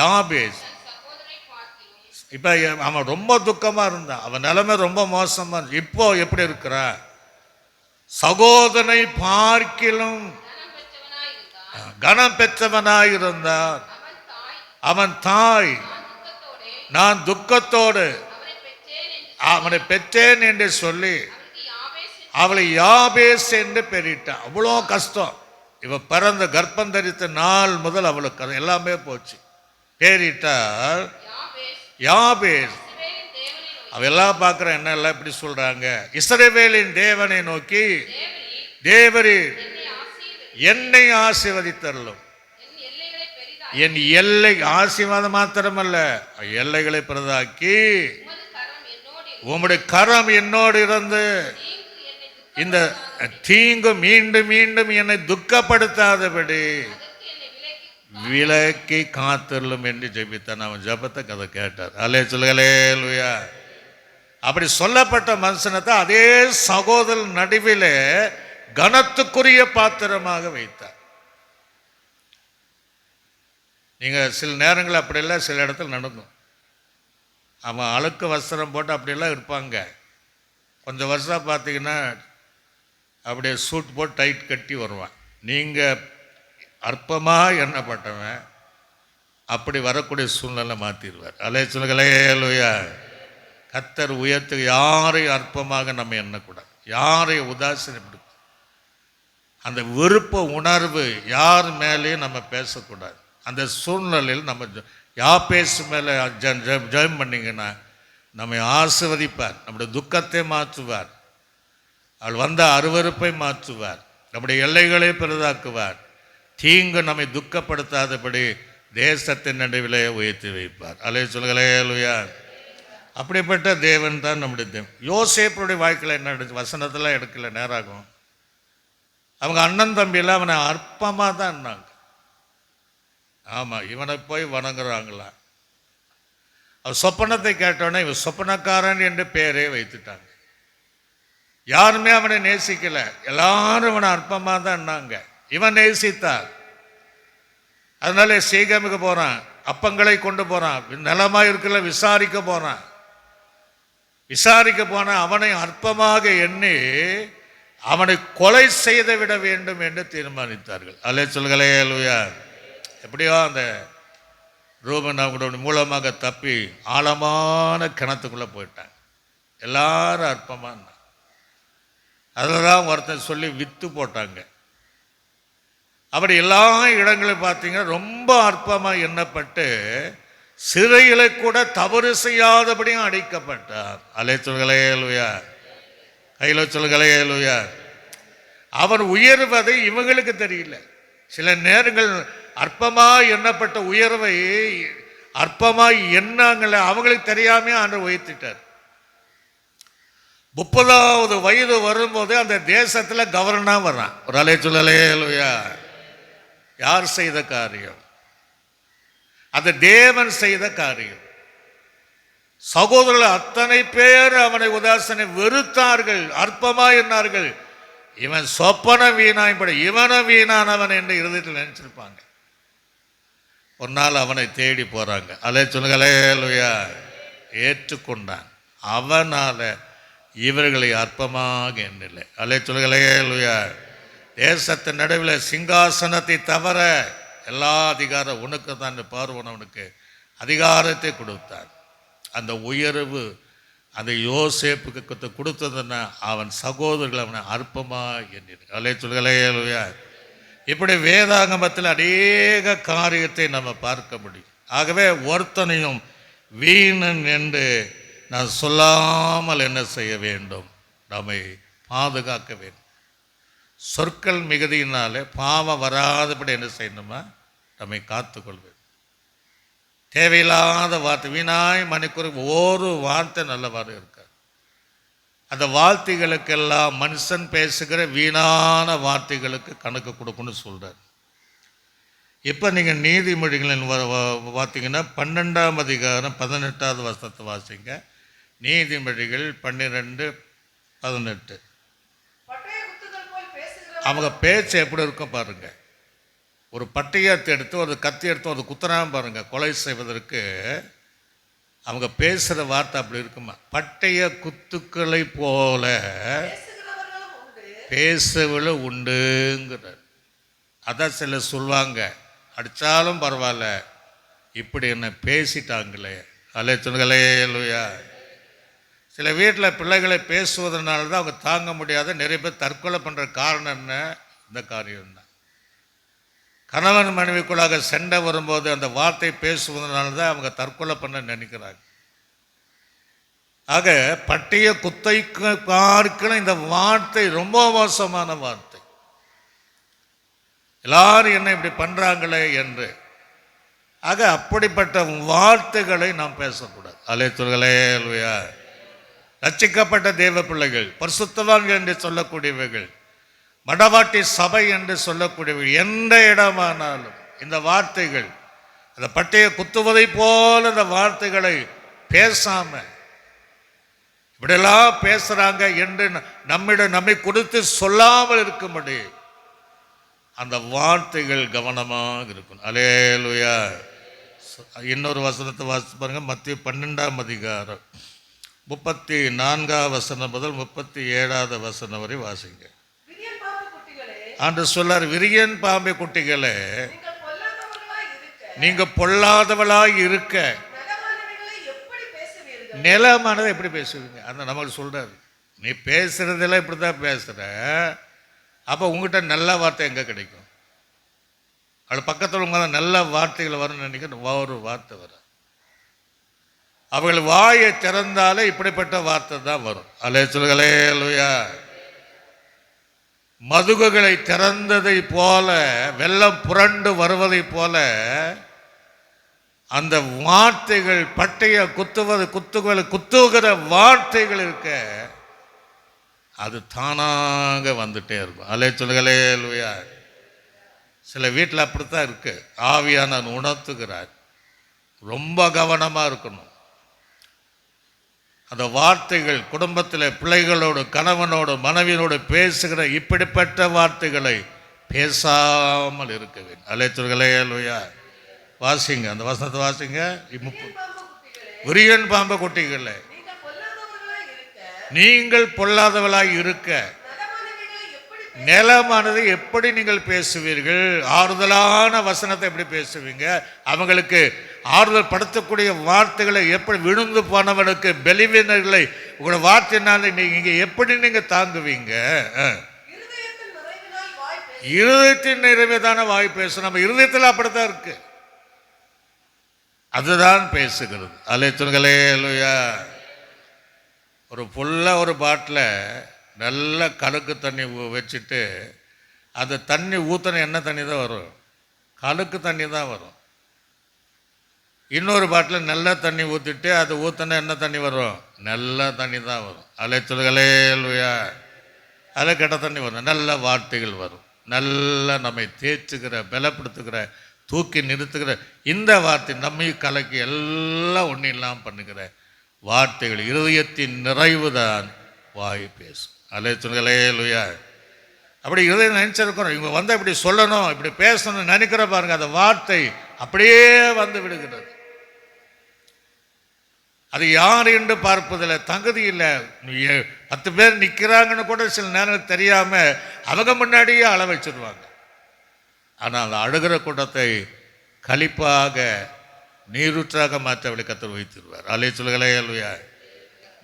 யாபேஸ் இப்போ அவன் ரொம்ப துக்கமாக இருந்தான். அவன் நிலைமை ரொம்ப மோசமாக இருந்துச்சு. இப்போ எப்படி இருக்கிறான்? சகோதரனை பார்க்கிலும் கனம் பெற்றவனாய் இருந்தான். அவன் தாய் நான் துக்கத்தோடு அவனை பெற்றேன் என்று சொல்லி அவளை யாபேஸ் என்று பெயரிட்டான். அவ்வளோ கஷ்டம். இவ பிறந்த கர்ப்பம் தரித்த நாள் முதல் அவளுக்கு எல்லாமே போச்சு. பேரிட்டால் யாபேஸ். அவெல்லாம் பார்க்குற என்ன எல்லாம் இப்படி சொல்றாங்க? இஸ்ரவேலின் தேவனை நோக்கி தேவரீர் என்னை ஆசீர்வதித்தருளும். என் எல்லை ஆசீர்வாதம் மாத்திரமல்ல, எல்லைகளை பெரிதாக்கி உம்முடைய கரம் என்னோடு இருந்து இந்த தீங்கு மீண்டும் மீண்டும் என்னை துக்கப்படுத்தாதபடி விலக்கி காத்தருளும் என்று ஜெபித்தான். அவன் ஜெபத்தை கதை கேட்டார். அல்லேலூயா. அப்படி சொல்லப்பட்ட மனுஷனத்தை அதே சகோதரன் நடுவிலே கனத்துக்குரிய பாத்திரமாக வைத்தார். நீங்கள் சில நேரங்கள் அப்படியெல்லாம் சில இடத்துல நடக்கும். அவன் அழுக்கு வஸ்திரம் போட்டு அப்படியெல்லாம் இருப்பாங்க. கொஞ்சம் வருஷம் பார்த்தீங்கன்னா அப்படியே சூட் போட்டு டைட் கட்டி வருவான். நீங்கள் அற்பமாக எண்ணப்பட்டவன் அப்படி வரக்கூடிய சூழ்நிலை மாற்றிடுவார். அல்லேலூயா. கர்த்தர் உயர்த்து யாரையும் அற்பமாக நம்ம எண்ணக்கூடாது, யாரையும் உதாசீனப்படுத்த, அந்த விருப்ப உணர்வு யார் மேலேயும் நம்ம பேசக்கூடாது. அந்த சூழ்நிலையில் நம்ம யாபேஸ் மேலே ஜெபம் பண்ணிங்கன்னா நம்மை ஆசீர்வதிப்பார், நம்முடைய துக்கத்தை மாற்றுவார், அவள் வந்த அருவருப்பை மாற்றுவார், நம்முடைய எல்லைகளை பெரிதாக்குவார், தீங்கு நம்மை துக்கப்படுத்தாதபடி தேசத்தின் நடுவிலே உயர்த்தி வைப்பார். அல்லேலூயா. அப்படிப்பட்ட தேவன் தான் நம்முடைய தேவன். யோசேப்புடைய வாழ்க்கையில் என்ன நடந்துச்சு? வசனத்தெல்லாம் எடுக்கல, நேராகும். அவங்க அண்ணன் தம்பியெல்லாம் அவனை அற்பமாக தான் இருந்தாங்க. ஆமாம், இவனை போய் வணங்குறாங்களா? அவன் சொப்பனத்தை கேட்டோன்னே இவன் சொப்பனக்காரன் என்று பெயரே வைத்துட்டாங்க. யாருமே அவனை நேசிக்கலை, எல்லாரும் அவனை அற்பமாக தான் இருந்தாங்க. இவன் நேசித்தார். அதனால சீகமுக்கு போகிறான், அப்பங்களை கொண்டு போகிறான், நிலமாக இருக்கல விசாரிக்க போகிறான். விசாரிக்க போன அவனை அற்பமாக எண்ணி அவனை கொலை செய்து விட வேண்டும் என்று தீர்மானித்தார்கள். அல்லேலூயா. எப்படியோ அந்த ரூபன் அவங்களோட மூலமாக தப்பி ஆழமான கிணத்துக்குள்ளே போயிட்டாங்க. எல்லாரும் அற்பமாக. அதில் தான் ஒருத்தன் சொல்லி விற்று போட்டாங்க. அப்படி எல்லா இடங்களும் பார்த்தீங்கன்னா ரொம்ப அற்பமாக எண்ணப்பட்டு சிறைகளை கூட தவறு செய்யாதபடியும் அடைக்கப்பட்டார். அல்லேலூயா. கையில் சொல்லுங்களேலூயா. அவன் உயர்வதை இவங்களுக்கு தெரியல. சில நேரங்கள் அற்பமாக எண்ணப்பட்ட உயர்வை அற்பமாக எண்ணாங்கள அவங்களுக்கு தெரியாமே ஆண்டவர் உயர்த்திட்டார். 30வது வயது வரும்போது அந்த தேசத்தில் கவர்னராக வர்றான். ஒரு அல்லேலூயா. யார் செய்த காரியம்? அந்த தேவன் செய்த காரியம். சகோதரர்கள் அத்தனை பேர் அவனை உதாசனை வெறுத்தார்கள், அற்பமாக எண்ணார்கள். இவன் சொப்பன வீணாய்பட இவனை வீணானவன் என்று இருதயத்தில் நினைச்சிருப்பாங்க. ஒரு நாள் அவனை தேடி போறாங்க. அல்லேலூயா. ஏற்றுக்கொண்டான். அவனால இவர்களை அற்பமாக எண்ணலை. அல்லேலூயா. தேசத்தின் நடுவில் சிங்காசனத்தை தவிர எல்லா அதிகாரம் உனக்கு தான் பார்வனவனுக்கு அதிகாரத்தை கொடுத்தான். அந்த உயர்வு அந்த யோசேப்புக்கு கொடுத்ததுன்னா அவன் சகோதரர்கள் அவனை அற்பமாக எண்ணினார். அல்லேலூயா. இப்படி வேதாகமத்தில் அநேக காரியத்தை நம்ம பார்க்க முடியும். ஆகவே ஒருத்தனையும் வீணன் என்று நான் சொல்லாமல் என்ன செய்ய வேண்டும்? நம்மை பாதுகாக்க வேண்டும். சொற்கள் மிகுதியினாலே பாவம் வராதபடி என்ன செய்யணுமா? நம்மை காத்துக்கொள்வேன். தேவையில்லாத வார்த்தை வீணாய் மணிக்கூர் ஒரு வார்த்தை நல்ல வார்த்தை இருக்காது. அந்த வார்த்தைகளுக்கெல்லாம் மனுஷன் பேசுகிற வீணான வார்த்தைகளுக்கு கணக்கு கொடுக்கணும்னு சொல்கிறார். இப்போ நீங்கள் நீதிமொழிகளின் பார்த்தீங்கன்னா 12ஆம் அதிகாரம் 18வது வசனத்தை வாசிங்க. நீதிமொழிகள் 12:18. அவங்க பேச்சு எப்படி இருக்கும் பாருங்க. ஒரு பட்டயத்தை எடுத்து ஒரு கத்தி எடுத்து ஒரு குத்துறாம பாருங்க, கொலை செய்வதற்கு அவங்க பேசுகிற வார்த்தை அப்படி இருக்குமா. பட்டய குத்துக்களை போல பேசவில்லை உண்டுங்கிறார். அதான் சில சொல்லுவாங்க, அடித்தாலும் பரவாயில்ல, இப்படி என்ன பேசிட்டாங்களே அலைத்துணுகளேலுயா. சில வீட்டில் பிள்ளைகளை பேசுவதனால தான் அவங்க தாங்க முடியாத நிறைய பேர் தற்கொலை பண்ணுற காரணம் என்ன? இந்த காரியம் தான். கணவன் மனைவிக்குள்ளாக சண்டை வரும்போது அந்த வார்த்தை பேசுவதனால தான் அவங்க தற்கொலை பண்ண நினைக்கிறாங்க. ஆக பட்டய குத்தைக்கு பார்க்கணும் இந்த வார்த்தை ரொம்ப மோசமான வார்த்தை. எல்லாரும் என்ன இப்படி பண்ணுறாங்களே என்று. ஆக அப்படிப்பட்ட வார்த்தைகளை நாம் பேசக்கூடாது. அலைத்துறைகளேலுயா. ரட்சிக்கப்பட்ட தேவ பிள்ளைகள், பரிசுத்தவான்கள் என்று சொல்லக்கூடியவர்கள், மடவாட்டி சபை என்று சொல்லக்கூடியவர்கள், எந்த இடமானாலும் இந்த வார்த்தைகள் அந்த பட்டையை குத்துவதை போல இந்த வார்த்தைகளை பேசாம இப்படியெல்லாம் பேசுறாங்க என்று நம்மை கொடுத்து சொல்லாமல் இருக்கும்படி அந்த வார்த்தைகள் கவனமாக இருக்கும். அல்லேலூயா. இன்னொரு வசனத்தை வாசித்து பாருங்க. மத்திய 12ஆம் அதிகாரம் 34வது வசனம் முதல் 37வது வசனம் வரை வாசிங்க. ஆண்டு சொல்லார், விரியன் பாம்பை குட்டிகளே, நீங்க பொல்லாதவளாய் இருக்க நிலமானதை எப்படி பேசுவீங்க? அந்த நமக்கு சொல்றாரு, நீ பேசுறதெல்லாம் இப்படிதான் பேசுற, அப்போ உங்ககிட்ட நல்ல வார்த்தை எங்கே கிடைக்கும்? அது பக்கத்தில் உங்க நல்ல வார்த்தைகள் வரும்னு நினைக்கிற ஒரு வார்த்தை வர, அவர்கள் வாயை திறந்தாலே இப்படிப்பட்ட வார்த்தை தான் வரும். அல்லேலூயா. மதுகுகளை திறந்ததை போல, வெள்ளம் புரண்டு வருவதை போல அந்த வார்த்தைகள், பட்டைய குத்துகிற வார்த்தைகள் இருக்க, அது தானாக வந்துட்டே இருக்கும். அல்லேலூயா. சில வீட்டில் அப்படித்தான் இருக்கு. ஆவியானவர் உணர்த்துகிறார், ரொம்ப கவனமாக இருக்கணும். அந்த வார்த்தைகள் குடும்பத்தில் பிள்ளைகளோடு, கணவனோடு, மனைவியோடு பேசுகிற இப்படிப்பட்ட வார்த்தைகளை பேசாமல் இருக்க வேண்டும். அல்லேலூயா. வாசிங்க, அந்த வசனத்தை வாசிங்க. விரியன் பாம்பு குட்டிகளே, நீங்கள் பொல்லாதவளாய் இருக்க நிலமானது எப்படி நீங்கள் பேசுவீர்கள்? ஆறுதலான வசனத்தை எப்படி பேசுவீங்க? அவங்களுக்கு ஆறுதல் படுத்தக்கூடிய வார்த்தைகளை எப்படி, விழுந்து போனவனுக்கு பலவீனர்களை உங்களோட வார்த்தையினால நீங்க எப்படி நீங்க தாங்குவீங்க? இருதயத்தின் நிறைவேதான வாய் பேச, நம்ம இருதயத்தில் அப்படித்தான் இருக்கு, அதுதான் பேசுகிறது. அல்லேலூயா. ஒரு ஃபுல்லாக ஒரு பாட்டில் நல்ல கலக்கு தண்ணி வச்சுட்டு அந்த தண்ணி ஊற்றின என்ன தண்ணி தான் வரும்? கலக்கு தண்ணி தான் வரும். இன்னொரு பாட்டில் நல்ல தண்ணி ஊற்றிட்டு அது ஊற்றின என்ன தண்ணி வரும்? நல்ல தண்ணி தான் வரும். அல்லேலூயா. அதில் கெட்ட தண்ணி வரும், நல்ல வார்த்தைகள் வரும், நல்ல நம்மை தேய்ச்சுக்கிற, பலப்படுத்துகிற, தூக்கி நிறுத்துகிற இந்த வார்த்தை நம்மை கலக்கி எல்லாம் ஒன்றும் இல்லாமல் பண்ணுகிற வார்த்தைகள். இருதயத்தின் நிறைவு தான் வாய் பேசும். அல்லேலூயா. அப்படி இருதயம் நினைச்சிருக்கிறோம், இவங்க வந்து இப்படி சொல்லணும், இப்படி பேசணும்னு நினைக்கிற பாருங்க, அந்த வார்த்தை அப்படியே வந்து விடுகிறது. அது யார் என்று பார்ப்பதில்லை, தகுதி இல்லை. 10 பேர் நிற்கிறாங்கன்னு கூட சில நேரம் தெரியாம அவங்க முன்னாடியே அள வச்சிருவாங்க. ஆனால் அந்த அழுகிற கூட்டத்தை களிப்பாக, நீரூற்றாக மாற்றவளை கத்தர் வைத்திருவார். அல்லேலூயா.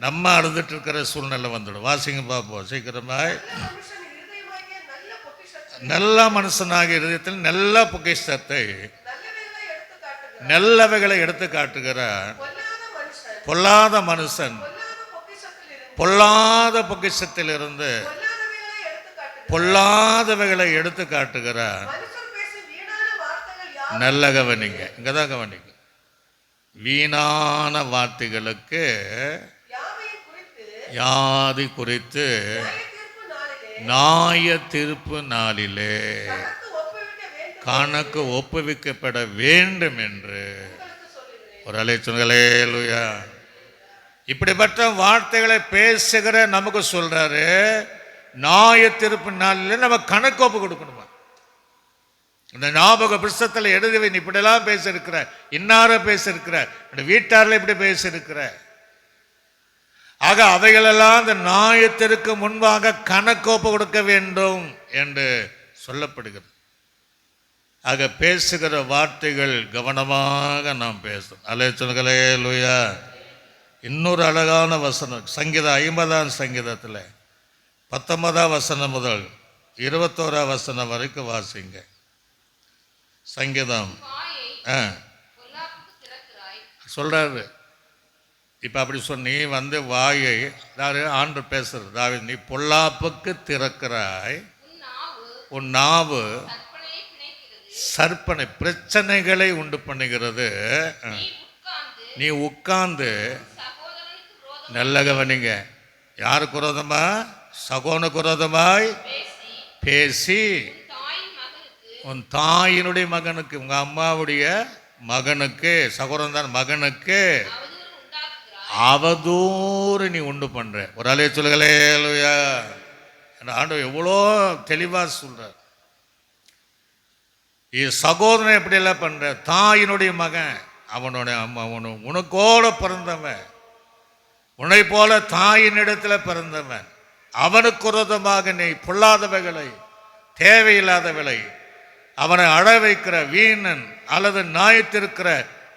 நம்ம அழுதுட்டு இருக்கிற சூழ்நிலை வந்துடும். வாசிங்க பார்ப்போம் சீக்கிரமாய். நல்ல மனுஷனாக இருதயத்தில் நல்ல பொக்கிஷத்தை, நல்லவைகளை எடுத்து காட்டுகிறார். பொல்லாத மனுஷன் பொல்லாத பொக்கிஷத்தில் இருந்து பொல்லாதவைகளை எடுத்து காட்டுகிறார். நல்ல கவனிங்க, இங்கதான் கவனிங்க. வீணான வார்த்தைகளுக்கு வியாதி குறித்து நியாய தீர்ப்பு நாளிலே கணக்கு ஒப்புவிக்கப்பட வேண்டும் என்று ஒரு அலைச்சொல்களே. அல்லேலூயா. இப்படிப்பட்ட வார்த்தைகளை பேசுகிற நமக்கு சொல்றாரு, நியாய தீர்ப்பு நாளில் நம்ம கணக்கு ஒப்பு கொடுக்கணுமா? இந்த ஞாபக புஸ்தகத்தில் எழுதுவே, நீ இப்படிலாம் பேசியிருக்கிற, இன்னார பேசியிருக்கிற, வீட்டாரில் இப்படி பேசியிருக்கிற. ஆக அவைகளெல்லாம் இந்த நியாயத்திற்கு முன்பாக கணக்கு ஒப்பு கொடுக்க வேண்டும் என்று சொல்லப்படுகிறது. ஆக பேசுகிற வார்த்தைகள் கவனமாக நாம் பேசணும். அல்லேலூயா. இன்னொரு அழகான வசனம் சங்கீதம் 50ஆம் சங்கீதத்தில் 19ஆம் வசனம் முதல் 21ஆம் வசனம் வரைக்கும் வாசிங்க. சங்கீதம் சொல்றாரு. இப்போ அப்படி சொன்னி வாயை ஆண்டு பேசுறது தாவீது, நீ பொல்லாப்புக்கு திறக்கிறாய், உன் நாவு சற்பனை பிரச்சனைகளை உண்டு பண்ணுகிறது. நீ உட்கார்ந்து நல்ல கவனிங்க, யாருக்கு விரோதமா? சகோனுக்கு விரோதமாய் பேசி உன் தாயினுடைய மகனுக்கு, உங்க அம்மாவுடைய மகனுக்கு, சகோதரன் தான் மகனுக்கு அவதூறு நீ உண்டு பண்ற. ஒரு அலைய சொல்லுகளே. அல்லேலூயா. ஆண்டவர் எவ்வளோ தெளிவா சொல்றார். சகோதரன் எப்படி எல்லாம் பண்ற? தாயினுடைய மகன், அவனு உனக்கோட பிறந்தவன், உன்னை போல தாயின் இடத்துல பிறந்தவன், அவனுக்கு விரோதமாக நீ பொல்லாதவைகளை, தேவையில்லாதவைகளை, அவனை அழ வைக்கிற வீணன் அல்லது நியாயத்திருக்கிற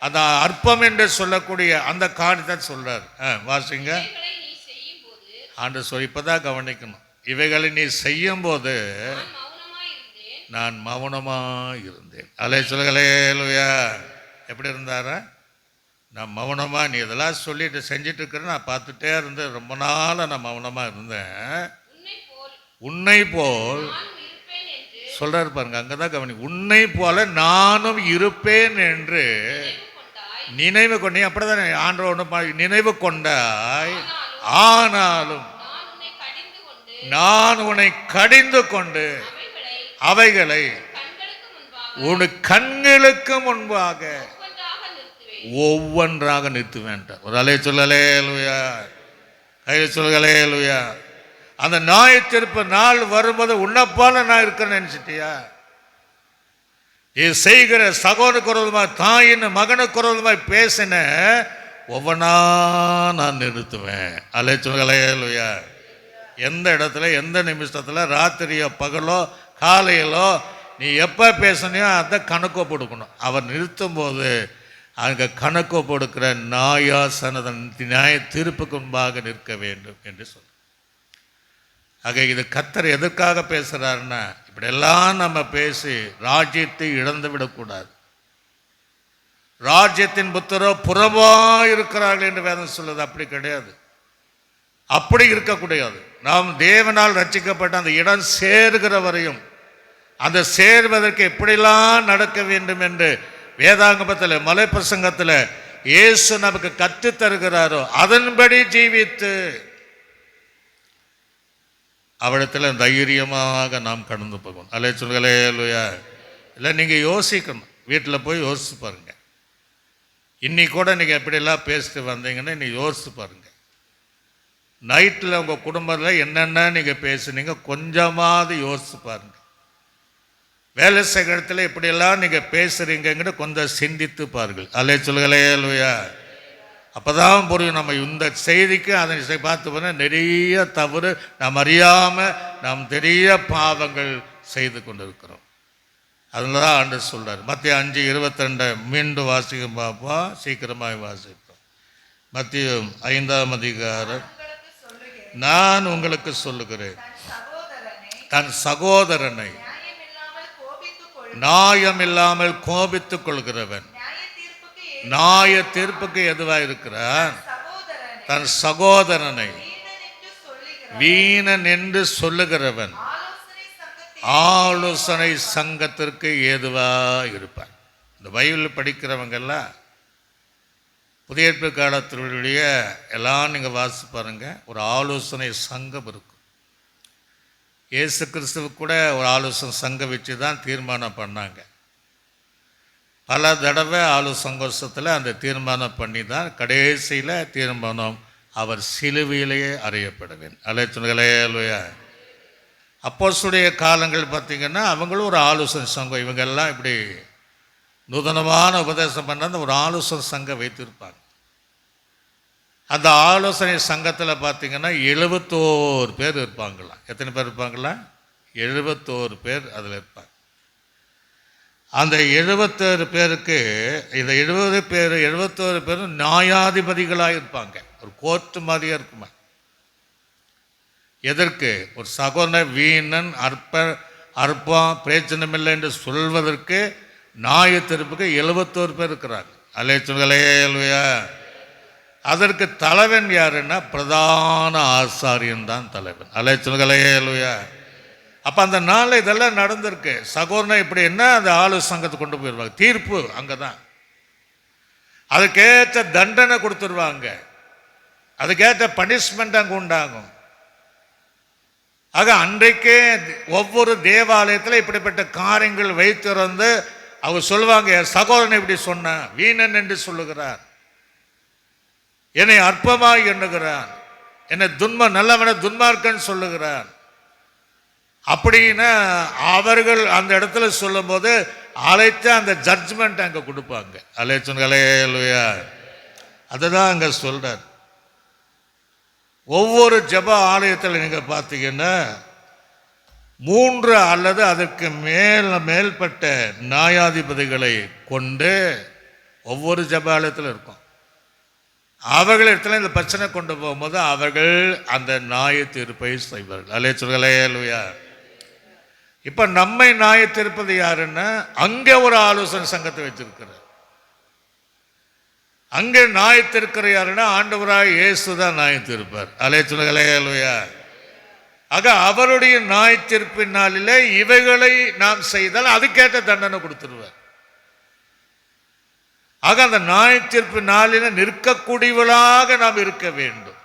அந்த அற்பம் என்று சொல்லக்கூடிய அந்த காரியத்தை சொல்றார். வாசிங்க. ஆண்டு சொல்லி இப்பதான் கவனிக்கணும். இவைகளை நீ செய்யும் போது நான் மௌனமா இருந்தேன். அல்லேலூயா. எப்படி இருந்தாரா? நான் மௌனமா, நீ இதெல்லாம் சொல்லிட்டு செஞ்சுட்டு இருக்கிறேன், நான் பார்த்துட்டே இருந்தேன். ரொம்ப நாள் நான் மௌனமா இருந்தேன். உன்னை போல் சொல்றாரு பாருங்க, அங்கதான் கவனி. உன்னை போல நானும் இருப்பேன் என்று நினைவு கொண்டே. அப்படிதான் ஆண்டவர் ஒன்று நினைவு கொண்டாய், ஆனாலும் நான் உன்னை கடிந்து கொண்டு அவைகளை உன் கண்களுக்கு முன்பாக ஒவ்வொன்றாக நிறுத்துவேன். ஒரு அலைய சொல்லலே. அல்லேலூயா. கையில சொல்லுகளே. அல்லேலூயா. அந்த நியாயத்தீர்ப்பு நாள் வரும்போது உன்னைப்போல நான் இருக்கிறேன்னு நினைச்சிட்டியா? இது செய்கிற சகோதரனுக்கு விரோதமாய், தாயின் மகனுக்கு விரோதமாய் பேசின ஒவ்வொன்றா நான் நிறுத்துவேன். அல்லேலூயா. எந்த இடத்துல, எந்த நிமிஷத்தில், ராத்திரியோ பகலோ காலையிலோ நீ எப்போ பேசணையோ அதை கணக்கு கொடுக்கணும். அவர் நிறுத்தும் போது அங்கே கணக்கு கொடுக்கிற நியாயாசனதன் நியாய தீர்ப்புக்கு முன்பாக நிற்க வேண்டும் என்று சொல்ற. ஆக இது கர்த்தர் எதற்காக பேசுகிறாருன்னா, இப்படியெல்லாம் நம்ம பேசி ராஜ்யத்தை இழந்து விடக்கூடாது. ராஜ்யத்தின் புத்திரோ புறமா இருக்கிறார்கள் என்று வேதம் சொல்லுது. அப்படி கிடையாது. அப்படி இருக்கக்கூடாது. நாம் தேவனால் ரட்சிக்கப்பட்ட அந்த இடம் சேர்கிற வரையும், அந்த சேர்வதற்கு எப்படிலாம் நடக்க வேண்டும் என்று வேதாங்கமத்தில், மலை பிரசங்கத்தில் இயேசு நமக்கு கற்று தருகிறாரோ அதன்படி ஜீவித்து அவரிடத்தில் தைரியமாக நாம் கடந்து போகணும். அல்லேலூயா. இல்லை, நீங்கள் யோசிக்கணும். வீட்டில் போய் யோசிச்சு பாருங்க. இன்னைக்கு கூட நீங்கள் எப்படிலாம் பேசிட்டு வந்தீங்கன்னா நீங்கள் யோசிச்சு பாருங்க. நைட்டில் உங்கள் குடும்பத்தில் என்னென்ன நீங்கள் பேசுனீங்க கொஞ்சமாவது யோசிச்சு பாருங்க. வேலை செய்கிற இடத்துல இப்படியெல்லாம் நீங்கள் பேசுகிறீங்கிற கொஞ்சம் சிந்தித்து பாருங்கள். அல்லேலூயா. அப்போ தான் புரியும். நம்ம இந்த செய்திக்கு அதை பார்த்து போனால் நிறைய தவறு நாம் அறியாமல் நாம் நிறைய பாவங்கள் செய்து கொண்டு இருக்கிறோம். அதில் தான் ஆண்டவர் சொல்கிறார். மத்திய 5:22 மீண்டும் வாசிக்க பார்ப்போம். சீக்கிரமாக வாசிப்போம். மத்திய 5ஆம் அதிகாரம். நான் உங்களுக்கு சொல்லுகிறேன், தன் சகோதரனை நியாயமில்லாமல் கோபித்துக் கொள்கிறவன் நியாய தீர்ப்புக்கு எதுவாக இருக்கிறான்? தன் சகோதரனை வீணன் என்று சொல்லுகிறவன் ஆலோசனை சங்கத்திற்கு ஏதுவா இருப்பான். இந்த பைபிள் படிக்கிறவங்கெல்லாம் புதிய ஏற்பு காலத்தினுடைய எல்லாம் நீங்கள் வாசித்து பாருங்கள், ஒரு ஆலோசனை சங்கம் இருக்கும். இயேசு கிறிஸ்துவுக்கு கூட ஒரு ஆலோசனை சங்கம் வச்சு தான் தீர்மானம் பண்ணாங்க. பல தடவை ஆலோசங்கோஷத்தில் அந்த தீர்மானம் பண்ணி தான் கடைசியில் தீர்மானம் அவர் சிலுவையிலேயே அறியப்படுவேன். அலைச்சுலையா அப்போஸ்தலருடைய காலங்கள் பார்த்திங்கன்னா அவங்களும் ஒரு ஆலோசனை சங்கம், இவங்கெல்லாம் இப்படி நூதனமான உபதேசம் பண்ண ஒரு ஆலோசனை சங்கம் வைத்திருப்பாங்க. அந்த ஆலோசனை சங்கத்தில் பார்த்திங்கன்னா 71 பேர் இருப்பாங்களாம். எத்தனை பேர் இருப்பாங்களா? 71 பேர் அதில் இருப்பாங்க. அந்த 71 பேருக்கு இந்த 71 பேரும் நியாயாதிபதிகளாக இருப்பாங்க. ஒரு கோர்ட்டு மாதிரியாக இருக்குமா. எதற்கு? ஒரு சகோதர வீணன் அற்பம் பிரயோஜனமில்லை என்று சொல்வதற்கு நியாய தீர்ப்புக்கு 71 பேர் இருக்கிறாங்க. அல்லேலூயா. அதற்கு தலைவன் யாருன்னா பிரதான ஆசாரியன் தான் தலைவன். அல்லேலூயா. அப்போ அந்த நாளில் இதெல்லாம் நடந்திருக்கு. சகோதரன் இப்படி என்ன அந்த ஆலோசனை சங்கத்தை கொண்டு போயிடுவாங்க. தீர்ப்பு அங்கே தான். அதுக்கேற்ற தண்டனை கொடுத்துருவாங்க, அதுக்கேற்ற பனிஷ்மெண்ட் அங்கே உண்டாகும். ஆக அன்றைக்கே ஒவ்வொரு தேவாலயத்தில் இப்படிப்பட்ட காரியங்கள் வைத்திருந்து அவர் சொல்லுவாங்க, சகோதரன் இப்படி சொன்ன வீணன் என்று சொல்லுகிறார், என்னை அற்பமாய் எண்ணுகிறான், என்னை நல்லவன துன்மார்க்கன்னு சொல்லுகிறான் அப்படின்னா அவர்கள் அந்த இடத்துல சொல்லும் போது அழைத்து அந்த ஜட்ஜ்மெண்ட் அங்கே கொடுப்பாங்க. அல்லேலூயா. அதுதான் அங்கே சொல்றார். ஒவ்வொரு ஜெப ஆலயத்தில் நீங்கள் பார்த்தீங்கன்னா 3 அல்லது அதற்கு மேல்பட்ட நியாயாதிபதிகளை கொண்டு ஒவ்வொரு ஜெப ஆலயத்தில் இருக்கும். அவர்கள் இடத்துல இந்த பிரச்சனை கொண்டு போகும்போது அவர்கள் அந்த நியாய தீர்ப்பை செய்வார்கள். அல்லேலூயா. இப்போ நம்மை நியாய தீர்ப்பது யாருன்னா அங்கே ஒரு ஆலோசனை சங்கத்தை வச்சிருக்கிறார். அங்கே நியாயத்திருக்கிற யாருன்னா ஆண்டவராய் இயேசு தான் நியாயத்திருப்பார். அல்லேலூயா. ஆக அவருடைய நியாயத்தீர்ப்பின் நாளிலே இவைகளை நாம் செய்தால் அதுக்கேற்ற தண்டனை கொடுத்துருவார். ஆக அந்த நியாயத்தீர்ப்பு நாளில் நிற்கக்கூடியவளாக நாம் இருக்க வேண்டும்.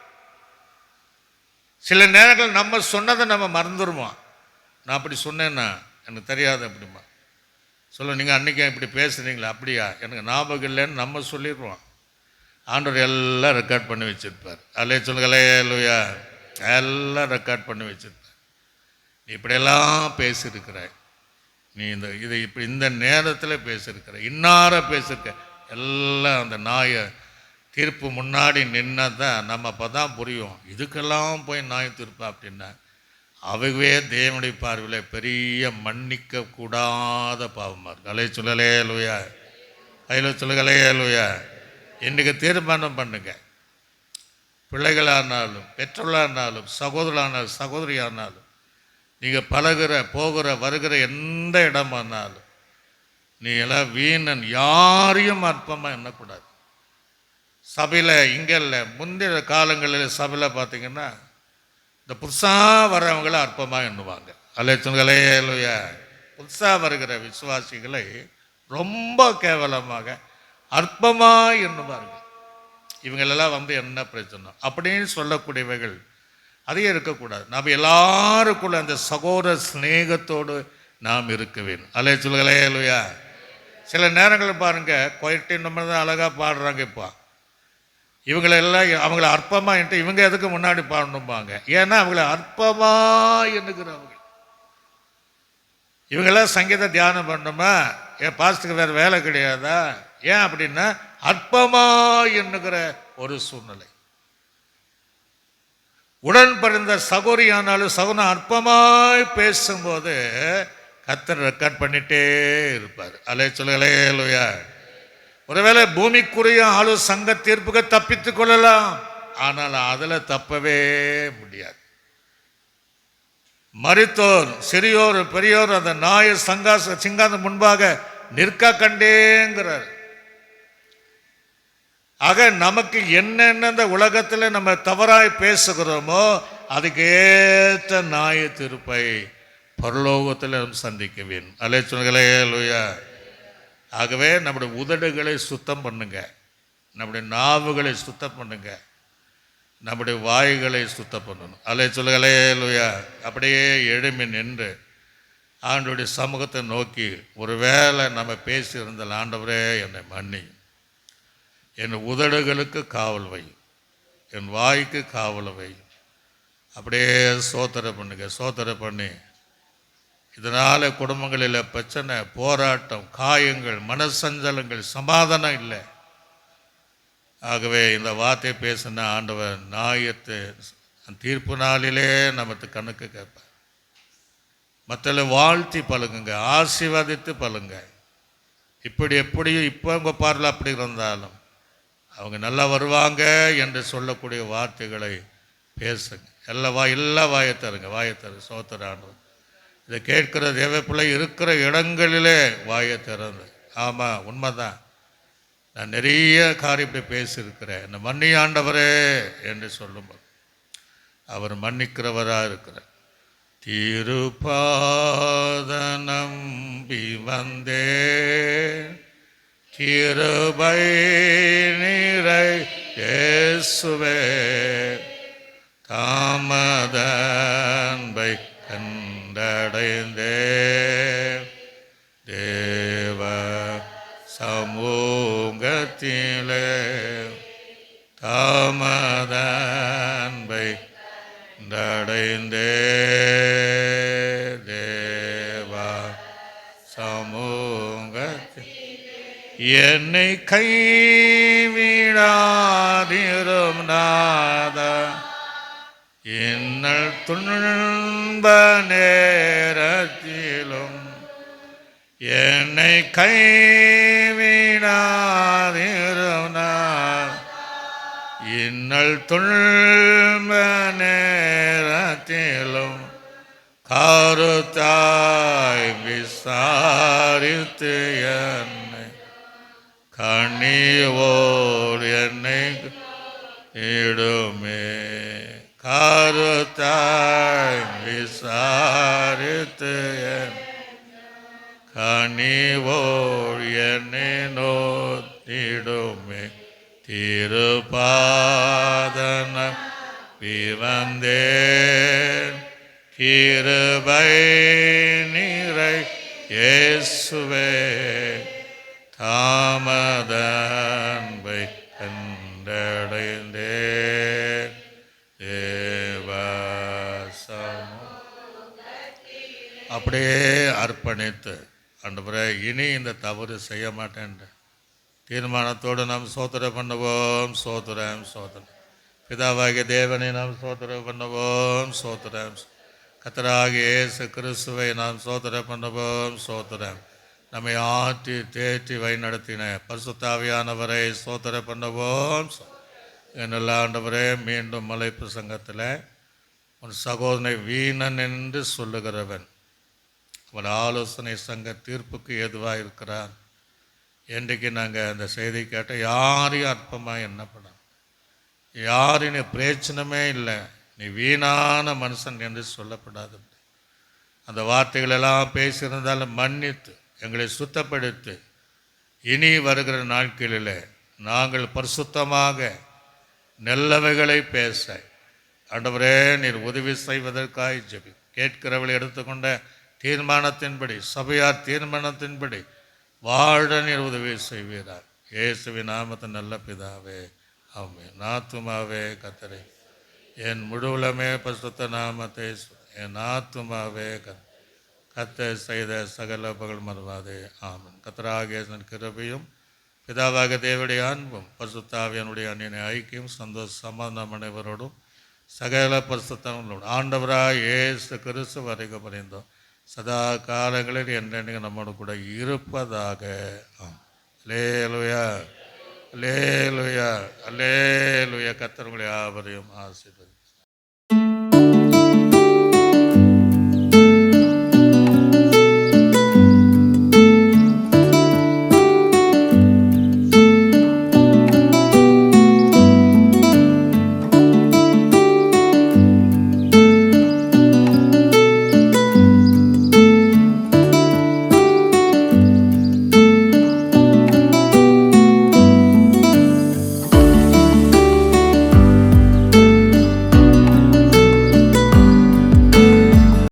சில நேரங்கள் நம்ம சொன்னதை நம்ம மறந்துடுவோம். நான் அப்படி சொன்னேன்னா எனக்கு தெரியாது அப்படிமா சொல்ல, நீங்கள் அன்றைக்கி இப்படி பேசுகிறீங்களா? அப்படியா, எனக்கு ஞாபகம் இல்லைன்னு நம்ம சொல்லிடுவோம். ஆண்டவர் எல்லாம் ரெக்கார்ட் பண்ணி வச்சுருப்பார். அல்லேலூயா. எல்லாம் ரெக்கார்ட் பண்ணி வச்சுருப்பார். நீ இப்படியெல்லாம் பேசியிருக்கிறாய், நீ இப்படி இந்த நேரத்தில் பேசியிருக்கிற, இன்னார பேசியிருக்க, எல்லாம் அந்த நாய தீர்ப்பு முன்னாடி நின்னா தான் நம்ம அப்போ தான் புரியும். இதுக்கெல்லாம் போய் நாய தீர்ப்பா அப்படின்னா அவைவே தேவனுடைய பார்வையில் பெரிய மன்னிக்க கூடாத பாவமாக இருக்கு. அல்லேலூயா. அல்லேலூயா. இன்றைக்கு தீர்மானம் பண்ணுங்க. பிள்ளைகளானாலும் பெற்றோர்களானாலும் சகோதரனாலும் சகோதரியானாலும் நீங்கள் பழகிற போகிற வருகிற எந்த இடமானாலும் நீ எல்லாம் வீணன் யாரையும் அற்பமாக எண்ணக்கூடாது. சபையில் இங்கே இல்லை, முந்தைய காலங்களில் சபையில் பார்த்தீங்கன்னா இந்த புதுசாக வர்றவங்களை அற்பமாக எண்ணுவாங்க. அல்லேலூயா. புதுசாக வருகிற விசுவாசிகளை ரொம்ப கேவலமாக அற்பமாக எண்ணுவார்கள். இவங்களெல்லாம் வந்து என்ன பிரச்சனை அப்படின்னு சொல்லக்கூடியவைகள் அதிகம் இருக்கக்கூடாது. நாம் எல்லாருக்குள்ள அந்த சகோதர ஸ்நேகத்தோடு நாம் இருக்க வேண்டும். அல்லேலூயா. சில நேரங்கள் பாருங்கள், கொயட்டி நம்ம தான் அழகாக பாடுறாங்க. இப்போ இவங்களெல்லாம் அவங்கள அற்பமாக என்ட்டு இவங்க எதுக்கு முன்னாடி பாடணும்பாங்க. ஏன்னா அவங்கள அற்பமாக எண்ணுகிறவங்க. இவங்கெல்லாம் சங்கீத தியானம் பண்ணணுமா? ஏன் பாஸ்டுக்கு வேறு வேலை கிடையாதா? ஏன் அப்படின்னா அற்பமாக எண்ணுகிற ஒரு சூழ்நிலை. உடன் பிறந்த சகோதரியானாலும் சகோதரன் அற்பமாய் பேசும்போது கர்த்தர் ரெக்கார்ட் பண்ணிட்டே இருப்பார். அல்லேலூயா. ஒருவேளை பூமிக்குரிய சங்க தீர்ப்புக்கு தப்பித்து கொள்ளலாம், ஆனால் அதில் தப்பவே முடியாது. மரித்தோர் சிறியோர் பெரியோர் அந்த நாய சிங்காசனம் முன்பாக நிற்க கண்டேங்கிறார். ஆக நமக்கு என்னென்ன இந்த உலகத்தில் நம்ம தவறாய் பேசுகிறோமோ அதுக்கு ஏற்ற நியாய தீர்ப்பை பரலோகத்தில் நம்ம சந்திக்க வேண்டும். அல்லேலூயா. ஆகவே நம்முடைய உதடுகளை சுத்தம் பண்ணுங்க. நம்முடைய நாவுகளை சுத்தம் பண்ணுங்க, நம்முடைய வாய்களை சுத்தம் பண்ணணும். அல்லே சொல்லுங்க, அல்லேலூயா. அப்படியே எழும்பி நின்று ஆண்டவருடைய சமூகத்தை நோக்கி, ஒருவேளை நம்ம பேசியிருந்தால், ஆண்டவரே என்னை மன்னி, என் உதடுகளுக்கு காவல் வை, என் வாய்க்கு காவல் வை. அப்படியே சோத்திரம் பண்ணுங்க. சோத்திரம் பண்ணி, இதனால் குடும்பங்களில் பிரச்சனை, போராட்டம், காயங்கள், மனசஞ்சலங்கள், சமாதானம் இல்லை. ஆகவே இந்த வார்த்தையை பேசின ஆண்டவர் நியாயத்தை தீர்ப்பு நாளிலே நமக்கு கணக்கு கேட்பார். மற்றவர்களை வாழ்த்தி பழகுங்க, ஆசீர்வதித்து பழகுங்க. இப்படி எப்படியும் இப்போ உங்கள் பார்வையில் அப்படி இருந்தாலும் அவங்க நல்லா வருவாங்க என்று சொல்லக்கூடிய வார்த்தைகளை பேசுங்க. எல்லா வாயை தருங்க. சோத்திர ஆண்டவர் இதை கேட்கிற தேவப்பிள்ளை இருக்கிற இடங்களிலே வாயை திறந்து, ஆமாம் உண்மைதான், நான் நிறைய காரியம் இப்படி பேசியிருக்கிறேன், என்னை மன்னி ஆண்டவரே என்று சொல்லும்போது அவர் மன்னிக்கிறவராக இருக்கிறார். திருப்பாத நம்பி வந்தே, கிருபை நிறை இயேசுவே, தாமதன்பை கண்டடைந்தே, தேவ சமூகத்திலே தாமதன்பை கண்டடைந்தே, தேவா சமூகத்தில் என்னை கைவிடாதிரும் நாதா, இன்னல் துன்ப நேரத்திலும் என்னை கைவிடாதிரும் நாதா, இன்னல் துன்ப நேரத்திலும் கருத்தாய் விசாரித்து என்னை கனிவோர் என்னை இடுமே, கருத்தாய் விசாரித்து கனிவோர் என்னை நோத்திடுமே, திருப்பாதன வந்தேன், கிருபை நிறை இயேசுவே, தாமதன்பை கண்டடைந்தேன், தேவசம். அப்படியே அர்ப்பணித்து, ஆண்டவரே இனி இந்த தவறு செய்ய மாட்டேன் தீர்மானத்தோடு நாம் சோத்திரம் பண்ணுவோம். சோத்திரம். பிதாவாகிய தேவனை நாம் சோத்திரம் பண்ணுவோம். சோத்திரம். கர்த்தராகிய இயேசு கிறிஸ்துவை நாம் சோத்திரம் பண்ணுவோம். சோத்திரம். நம்மை ஆற்றி தேற்றி வழிநடத்தின பரிசுத்த ஆவியானவரை சோத்திரம் பண்ணுவோம். என்னெல்லாம் ஆண்டவரே, மீண்டும் மலை பிரசங்கத்தில் உன் சகோதரனை வீணன் என்று சொல்லுகிறவன் அவன் ஆலோசனை சங்க தீர்ப்புக்கு ஏதுவாக இருக்கிறான். இன்றைக்கு நாங்கள் அந்த செய்தி கேட்ட யாரையும் அற்பமாக என்ன பண்ண, யாரும் நீ பிரயோஜனமே இல்லை, நீ வீணான மனுஷன் என்று சொல்லப்படாது. அந்த வார்த்தைகளெல்லாம் பேசியிருந்தாலும் மன்னித்து எங்களை சுத்தப்படுத்தி இனி வருகிற நாட்களில் நாங்கள் பரிசுத்தமாக நல்லவைகளை பேச ஆண்டவரே நீர் உதவி செய்வதற்காக ஜெபி. கேட்கிறவளை எடுத்துக்கொண்ட தீர்மானத்தின்படி, சபையார் தீர்மானத்தின்படி வாழ நீர் உதவி செய்வீரார். இயேசுவின் நாமத்தின் நல்ல பிதாவே, ஆமென். ஆத்துமாவே கர்த்தரை, என் முழுவலமே பரிசுத்த நாமத்தை, என் ஆத்துமாவே கர்த்தர் செய்த சகல புகழ் மறவாதே, ஆமென். கர்த்தராகிய கிருபையும் பிதாவாக தேவனுடைய அன்பும் பரிசுத்த ஆவியானுடைய அன்னிய ஐக்கியம் சந்தோஷ சமாதானம் அனைவரோடும் சகல பரிசுத்தங்களோடும் ஆண்டவராய் இயேசு கிறிஸ்து வரைக்கும் பரிந்தோம் சதா காலங்களில் என்றென்றைக்கு நம்மோடு கூட இருப்பதாக. அல்லேலூயா, அல்லேலூயா, அல்லேலூயா. கர்த்தர் உங்களை யாவரையும் ஆசீர்வதிப்பார்.